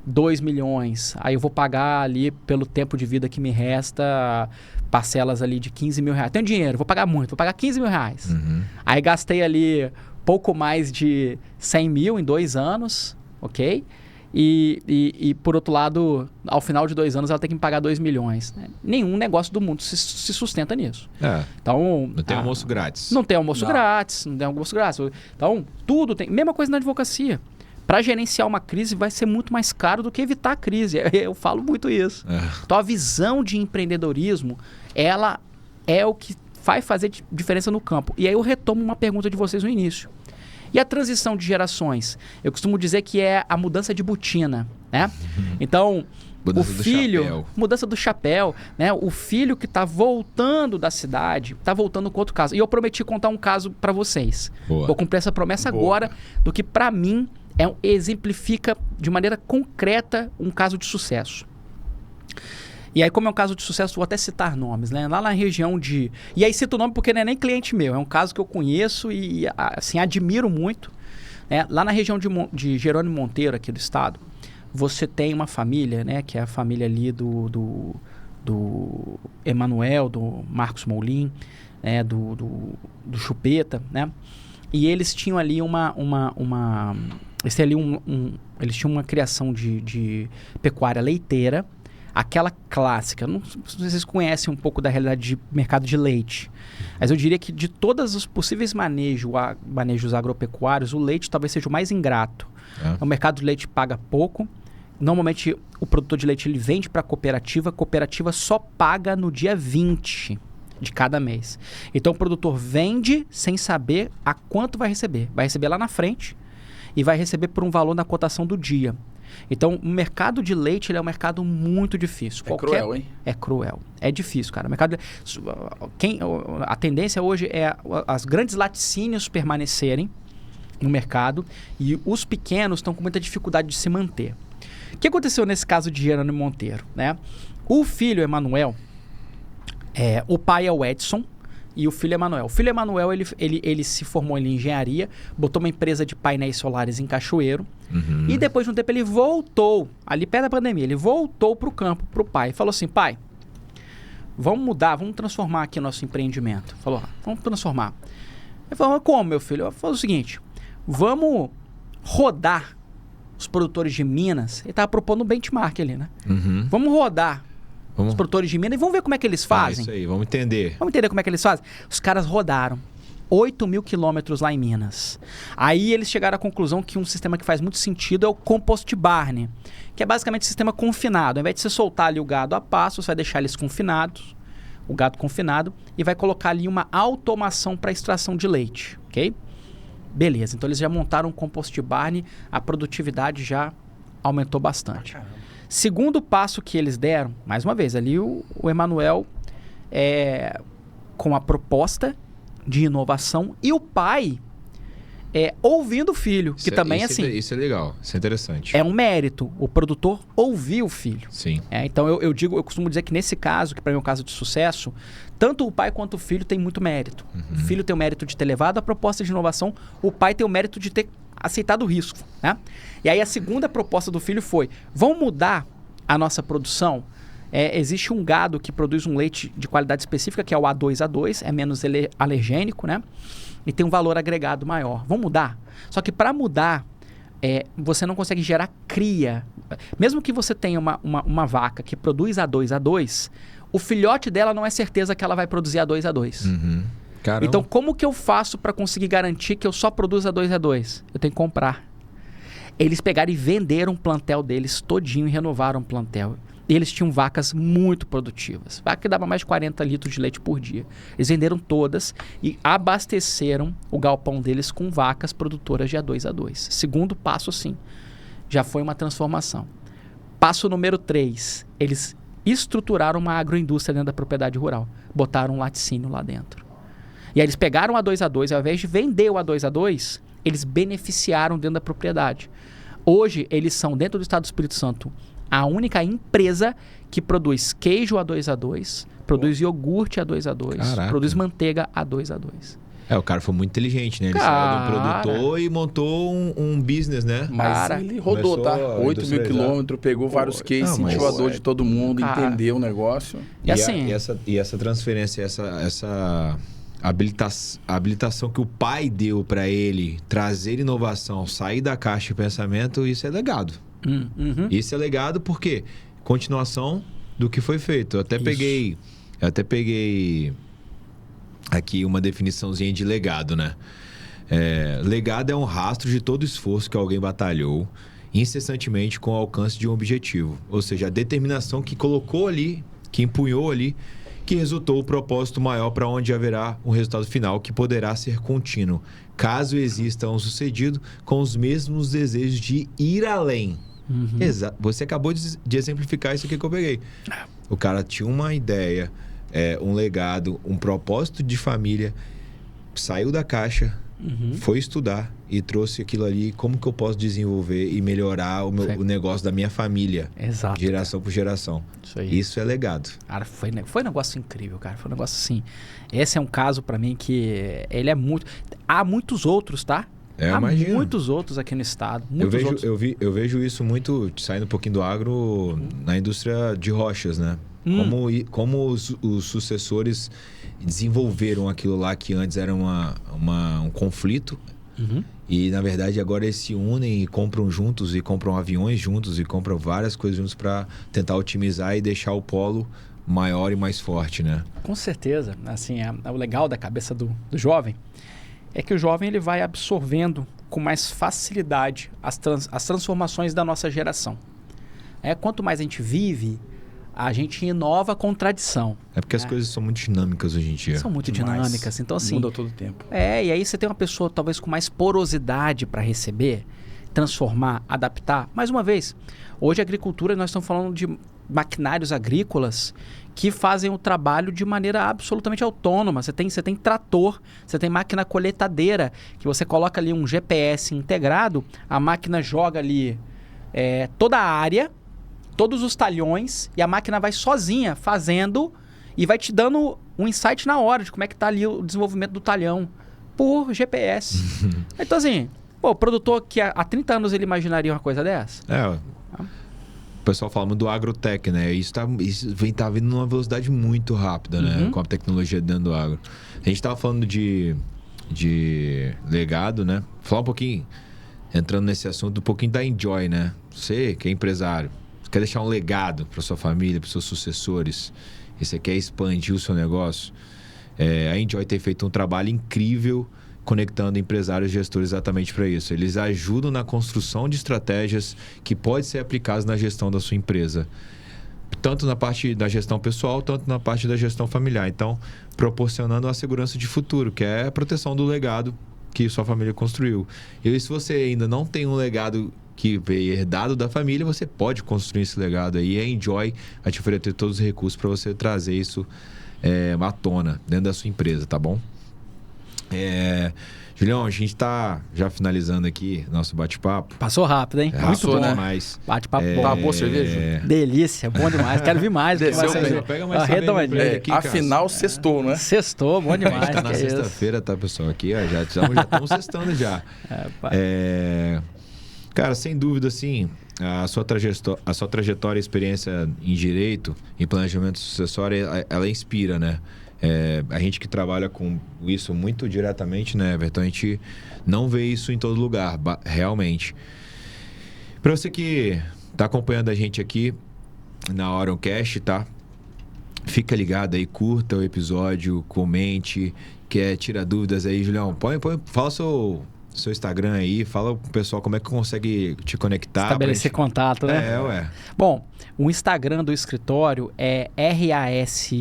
2 milhões. Aí eu vou pagar ali pelo tempo de vida que me resta parcelas ali de 15 mil reais. Tenho dinheiro, vou pagar muito, vou pagar 15 mil reais. Uhum. Aí gastei ali pouco mais de 100 mil em 2 anos, ok? E por outro lado, ao final de 2 anos, ela tem que me pagar 2 milhões. Né? Nenhum negócio do mundo se sustenta nisso. Então, Não tem almoço grátis. Não tem almoço grátis, não tem almoço grátis. Então, tudo tem... Mesma coisa na advocacia. Para gerenciar uma crise vai ser muito mais caro do que evitar a crise. Eu falo muito isso. Então a visão de empreendedorismo, ela é o que vai fazer diferença no campo. E aí eu retomo uma pergunta de vocês no início. E a transição de gerações? Eu costumo dizer que é a mudança de botina, né? Então, mudança do chapéu, né? O filho que está voltando da cidade, está voltando com outro caso. E eu prometi contar um caso para vocês. Boa. Vou cumprir essa promessa agora, do que para mim exemplifica de maneira concreta um caso de sucesso. E aí, como é um caso de sucesso, vou até citar nomes, né? Lá na região de... E aí cito o nome porque não é nem cliente meu, é um caso que eu conheço e, assim, admiro muito. Né? Lá na região de Jerônimo Monteiro, aqui do estado, você tem uma família, né? Que é a família ali do Emanuel, do Marcos Moulin, né? do Chupeta, né? E eles tinham ali eles tinham uma criação de pecuária leiteira, aquela clássica. Não sei se vocês conhecem um pouco da realidade de mercado de leite, mas eu diria que de todos os possíveis manejos agropecuários, o leite talvez seja o mais ingrato. O mercado de leite paga pouco. Normalmente o produtor de leite ele vende para a cooperativa só paga no dia 20 de cada mês. Então o produtor vende sem saber a quanto vai receber. Vai receber lá na frente e vai receber por um valor na cotação do dia. Então, o mercado de leite ele é um mercado muito difícil. Cruel, hein? É cruel. É difícil, cara. O mercado a tendência hoje é as grandes laticínios permanecerem no mercado e os pequenos estão com muita dificuldade de se manter. O que aconteceu nesse caso de Jerônimo Monteiro? Né? O filho Emanuel, o pai é o Edson, e o filho Emanuel. O filho Emanuel, ele se formou em engenharia, botou uma empresa de painéis solares em Cachoeiro, e depois de um tempo ele voltou, ali perto da pandemia, ele voltou para o campo, para o pai, e falou assim, pai, vamos mudar, vamos transformar aqui nosso empreendimento. Falou, vamos transformar. Ele falou, como, meu filho? Eu falei o seguinte, vamos rodar os produtores de Minas. Ele estava propondo um benchmark ali, né? Vamos rodar os produtores de Minas e vamos ver como é que eles fazem. Isso aí, vamos entender. Vamos entender como é que eles fazem. Os caras rodaram 8.000 quilômetros lá em Minas. Aí eles chegaram à conclusão que um sistema que faz muito sentido é o compost barn, que é basicamente um sistema confinado. Ao invés de você soltar ali o gado a pasto, você vai deixar eles confinados, o gado confinado, e vai colocar ali uma automação para extração de leite, ok? Beleza, então eles já montaram um compost barn, a produtividade já aumentou bastante. Segundo passo que eles deram, mais uma vez, ali o Emanuel com a proposta de inovação e o pai ouvindo o filho, que também é assim. Isso é legal, isso é interessante. É um mérito, o produtor ouvir o filho. Sim. Então eu costumo dizer que nesse caso, que para mim é um caso de sucesso, tanto o pai quanto o filho tem muito mérito. O filho tem o mérito de ter levado a proposta de inovação, o pai tem o mérito de ter aceitado o risco, né? E aí a segunda proposta do filho foi, vamos mudar a nossa produção? Existe um gado que produz um leite de qualidade específica, que é o A2A2, é menos alergênico, né? E tem um valor agregado maior. Vamos mudar? Só que para mudar, você não consegue gerar cria. Mesmo que você tenha uma vaca que produz A2A2, o filhote dela não é certeza que ela vai produzir A2A2. Caramba. Então, como que eu faço para conseguir garantir que eu só produzo A2A2? Eu tenho que comprar. Eles pegaram e venderam o plantel deles todinho e renovaram o plantel. E eles tinham vacas muito produtivas. Vaca que dava mais de 40 litros de leite por dia. Eles venderam todas e abasteceram o galpão deles com vacas produtoras de A2A2. Segundo passo, sim, já foi uma transformação. Passo número 3, eles estruturaram uma agroindústria dentro da propriedade rural. Botaram um laticínio lá dentro. E aí eles pegaram o A2A2, ao invés de vender o A2A2, eles beneficiaram dentro da propriedade. Hoje, eles são, dentro do estado do Espírito Santo, a única empresa que produz queijo A2A2, produz iogurte A2A2, Caraca. produz manteiga A2A2. O cara foi muito inteligente, né? Ele saiu do produtor e montou um business, né? Mas ele rodou, tá? 8.000 quilômetros, pegou vários cases, sentiu a dor de todo mundo, entendeu o negócio. E assim... essa transferência, essa habilitação que o pai deu para ele trazer inovação, sair da caixa de pensamento, isso é legado. Isso é legado porque continuação do que foi feito. Eu até peguei aqui uma definiçãozinha de legado, né? Legado é um rastro de todo esforço que alguém batalhou incessantemente com o alcance de um objetivo. Ou seja, a determinação que colocou ali, que empunhou ali, que resultou o propósito maior para onde haverá um resultado final que poderá ser contínuo, caso exista um sucedido com os mesmos desejos de ir além. Você acabou de exemplificar isso aqui que eu peguei. O cara tinha uma ideia, um legado, um propósito de família, saiu da caixa, foi estudar e trouxe aquilo ali, como que eu posso desenvolver e melhorar o negócio da minha família. Exato. Geração por geração. Isso é legado. Cara, foi um negócio incrível, cara. Foi um negócio assim. Esse é um caso pra mim que ele é muito... Há muitos outros, tá? Há muitos outros aqui no estado. Eu vejo isso muito, saindo um pouquinho do agro, na indústria de rochas, né? Como os sucessores desenvolveram aquilo lá que antes era um conflito. E, na verdade, agora eles se unem e compram juntos, e compram aviões juntos, e compram várias coisas juntos para tentar otimizar e deixar o polo maior e mais forte, né? Com certeza. Assim, o legal da cabeça do jovem é que o jovem ele vai absorvendo com mais facilidade as transformações da nossa geração. Quanto mais a gente vive, a gente inova com tradição. É porque as coisas são muito dinâmicas hoje em dia. São muito dinâmicas. Então, assim... Muda todo o tempo. E aí você tem uma pessoa talvez com mais porosidade para receber, transformar, adaptar. Mais uma vez, hoje a agricultura, nós estamos falando de maquinários agrícolas que fazem o trabalho de maneira absolutamente autônoma. Você tem trator, você tem máquina colheitadeira, que você coloca ali um GPS integrado, a máquina joga ali toda a área, todos os talhões, e a máquina vai sozinha fazendo e vai te dando um insight na hora de como é que tá ali o desenvolvimento do talhão por GPS. Então, assim, o produtor que há 30 anos ele imaginaria uma coisa dessa? O pessoal fala muito do agrotech, né? Isso tá vindo numa velocidade muito rápida, né? Com a tecnologia dentro do agro. A gente tava falando de legado, né? Falar um pouquinho, entrando nesse assunto, um pouquinho da Enjoy, né? Você que é empresário, quer deixar um legado para sua família, para seus sucessores, e você quer expandir o seu negócio, a Enjoy tem feito um trabalho incrível conectando empresários e gestores exatamente para isso. Eles ajudam na construção de estratégias que podem ser aplicadas na gestão da sua empresa, tanto na parte da gestão pessoal, tanto na parte da gestão familiar. Então, proporcionando uma segurança de futuro, que é a proteção do legado que sua família construiu. E se você ainda não tem um legado que veio herdado da família, você pode construir esse legado aí. A Enjoy vai te oferecer todos os recursos para você trazer isso à tona dentro da sua empresa, tá bom? Julião, a gente está já finalizando aqui nosso bate-papo. Passou rápido, hein? Muito bom, né? Mas bate-papo bom. Tá boa cerveja? Delícia, bom demais. Quero vir mais. Pega mais cerveja aqui, afinal, sextou, né? Sextou, bom demais. A gente tá na sexta-feira, tá, pessoal? Aqui, ó, já estamos sextando já. Cara, sem dúvida, assim, a sua trajetória e experiência em direito, em planejamento sucessório, ela inspira, né? A gente que trabalha com isso muito diretamente, né, Everton? A gente não vê isso em todo lugar, realmente. Para você que está acompanhando a gente aqui na Orioncast, tá? Fica ligado aí, curta o episódio, comente, quer tirar dúvidas aí, Julião. Fala seu Instagram aí, fala pro pessoal como é que consegue te conectar. Estabelecer contato, né? Bom, o Instagram do escritório é RAS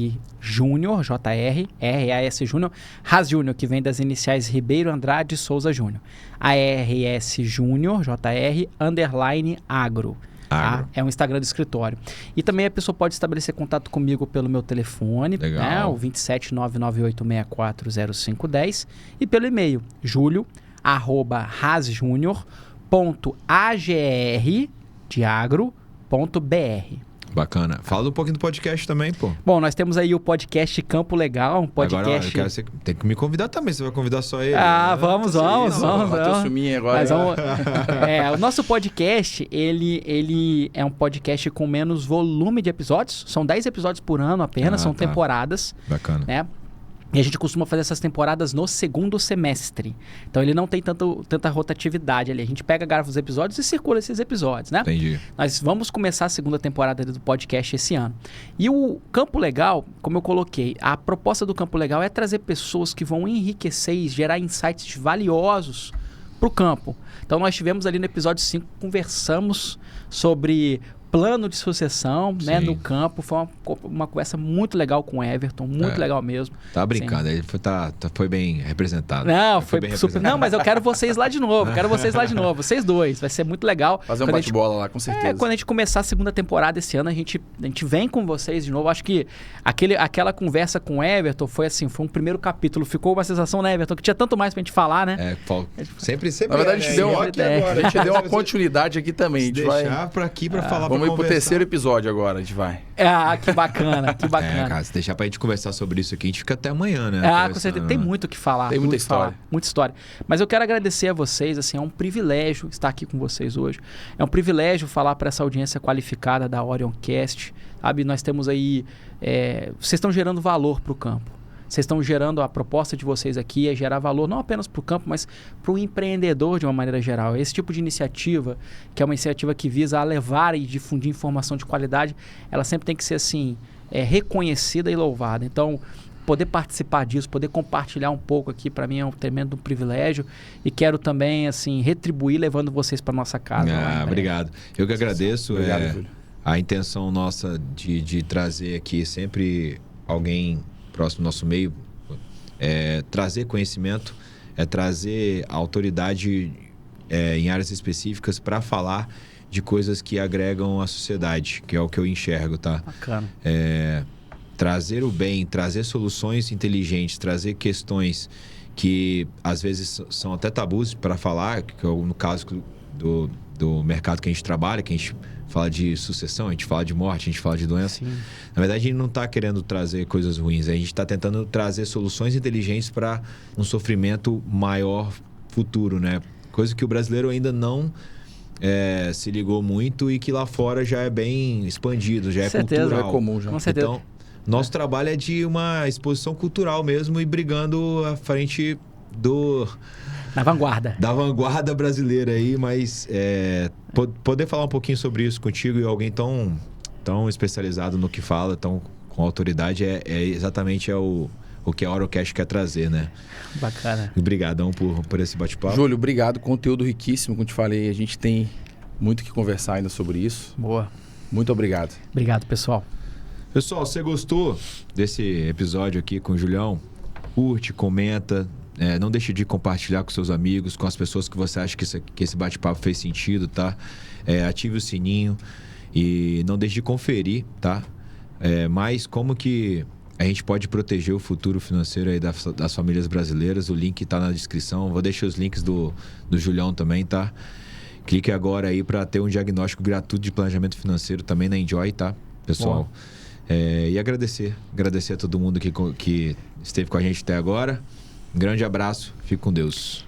Júnior, JR, RAS Júnior, Ras Júnior, que vem das iniciais Ribeiro Andrade Souza Júnior. ARS Júnior, JR, _ Agro. Tá? É um Instagram do escritório. E também a pessoa pode estabelecer contato comigo pelo meu telefone, né? O 27998640510, e pelo e-mail, julio@rasjunior.agr.br. Bacana. Fala um pouquinho do podcast também, pô. Bom, nós temos aí o podcast Campo Legal, um podcast... Agora, você tem que me convidar também, você vai convidar só ele. Vamos. Agora. O nosso podcast, ele é um podcast com menos volume de episódios. São 10 episódios por ano apenas, são temporadas. Bacana. Né? E a gente costuma fazer essas temporadas no segundo semestre. Então ele não tem tanta rotatividade ali. A gente grava os episódios e circula esses episódios, né? Entendi. Nós vamos começar a segunda temporada do podcast esse ano. E o Campo Legal, como eu coloquei, a proposta do Campo Legal é trazer pessoas que vão enriquecer e gerar insights valiosos para o campo. Então nós tivemos ali no episódio 5, conversamos sobre plano de sucessão, né, no campo. Foi uma conversa muito legal com o Everton, muito legal mesmo. Tá brincando, ele foi bem representado. Não, foi bem super. Não, mas eu quero vocês lá de novo, vocês dois, vai ser muito legal. Fazer um bate-bola lá, com certeza. Quando a gente começar a segunda temporada esse ano, a gente vem com vocês de novo. Acho que aquela conversa com o Everton foi assim, foi um primeiro capítulo. Ficou uma sensação, né, Everton, que tinha tanto mais pra gente falar, né? Sempre. Na verdade, a gente deu uma continuidade aqui também. A gente vai deixar pra aqui pra falar. Vamos ir pro terceiro episódio agora, a gente vai. Que bacana, que bacana. Cara, se deixar pra gente conversar sobre isso aqui, a gente fica até amanhã, né? Com certeza. Tem muito o que falar. Tem muita história. Muita história. Mas eu quero agradecer a vocês, assim, é um privilégio estar aqui com vocês hoje. É um privilégio falar para essa audiência qualificada da Orioncast, sabe? Nós temos aí... vocês estão gerando valor para o campo. Vocês estão gerando, a proposta de vocês aqui é gerar valor não apenas para o campo, mas para o empreendedor de uma maneira geral. Esse tipo de iniciativa, que é uma iniciativa que visa levar e difundir informação de qualidade, ela sempre tem que ser assim, reconhecida e louvada. Então, poder participar disso, poder compartilhar um pouco aqui, para mim é um tremendo privilégio. E quero também, assim, retribuir levando vocês para nossa casa. Obrigado. Eu que agradeço. Obrigado, Júlio. A intenção nossa de trazer aqui sempre alguém próximo do nosso meio, trazer conhecimento, trazer autoridade em áreas específicas para falar de coisas que agregam a sociedade, que é o que eu enxergo, tá? Bacana. Trazer o bem, trazer soluções inteligentes, trazer questões que às vezes são até tabus para falar, que no caso do mercado que a gente trabalha, que a gente fala de sucessão, a gente fala de morte, a gente fala de doença. Sim. Na verdade, a gente não está querendo trazer coisas ruins, a gente está tentando trazer soluções inteligentes para um sofrimento maior futuro, né? Coisa que o brasileiro ainda não se ligou muito e que lá fora já é bem expandido, já é cultural. É comum já. Com certeza. Então, nosso trabalho é de uma exposição cultural mesmo e brigando à frente na vanguarda. Da vanguarda brasileira aí, mas poder falar um pouquinho sobre isso contigo e alguém tão especializado no que fala, tão com autoridade, exatamente o que a Orioncast quer trazer, né? Bacana. Obrigadão por esse bate-papo. Júlio, obrigado. Conteúdo riquíssimo, como te falei. A gente tem muito que conversar ainda sobre isso. Boa. Muito obrigado. Obrigado, pessoal. Pessoal, você gostou desse episódio aqui com o Julião? Curte, comenta. Não deixe de compartilhar com seus amigos, com as pessoas que você acha que esse bate-papo fez sentido, tá? Ative o sininho e não deixe de conferir, tá? Mas como que a gente pode proteger o futuro financeiro aí das famílias brasileiras? O link tá na descrição. Vou deixar os links do Julião também, tá? Clique agora aí para ter um diagnóstico gratuito de planejamento financeiro também na Enjoy, tá, pessoal? E agradecer a todo mundo que esteve com a gente até agora. Um grande abraço, fique com Deus.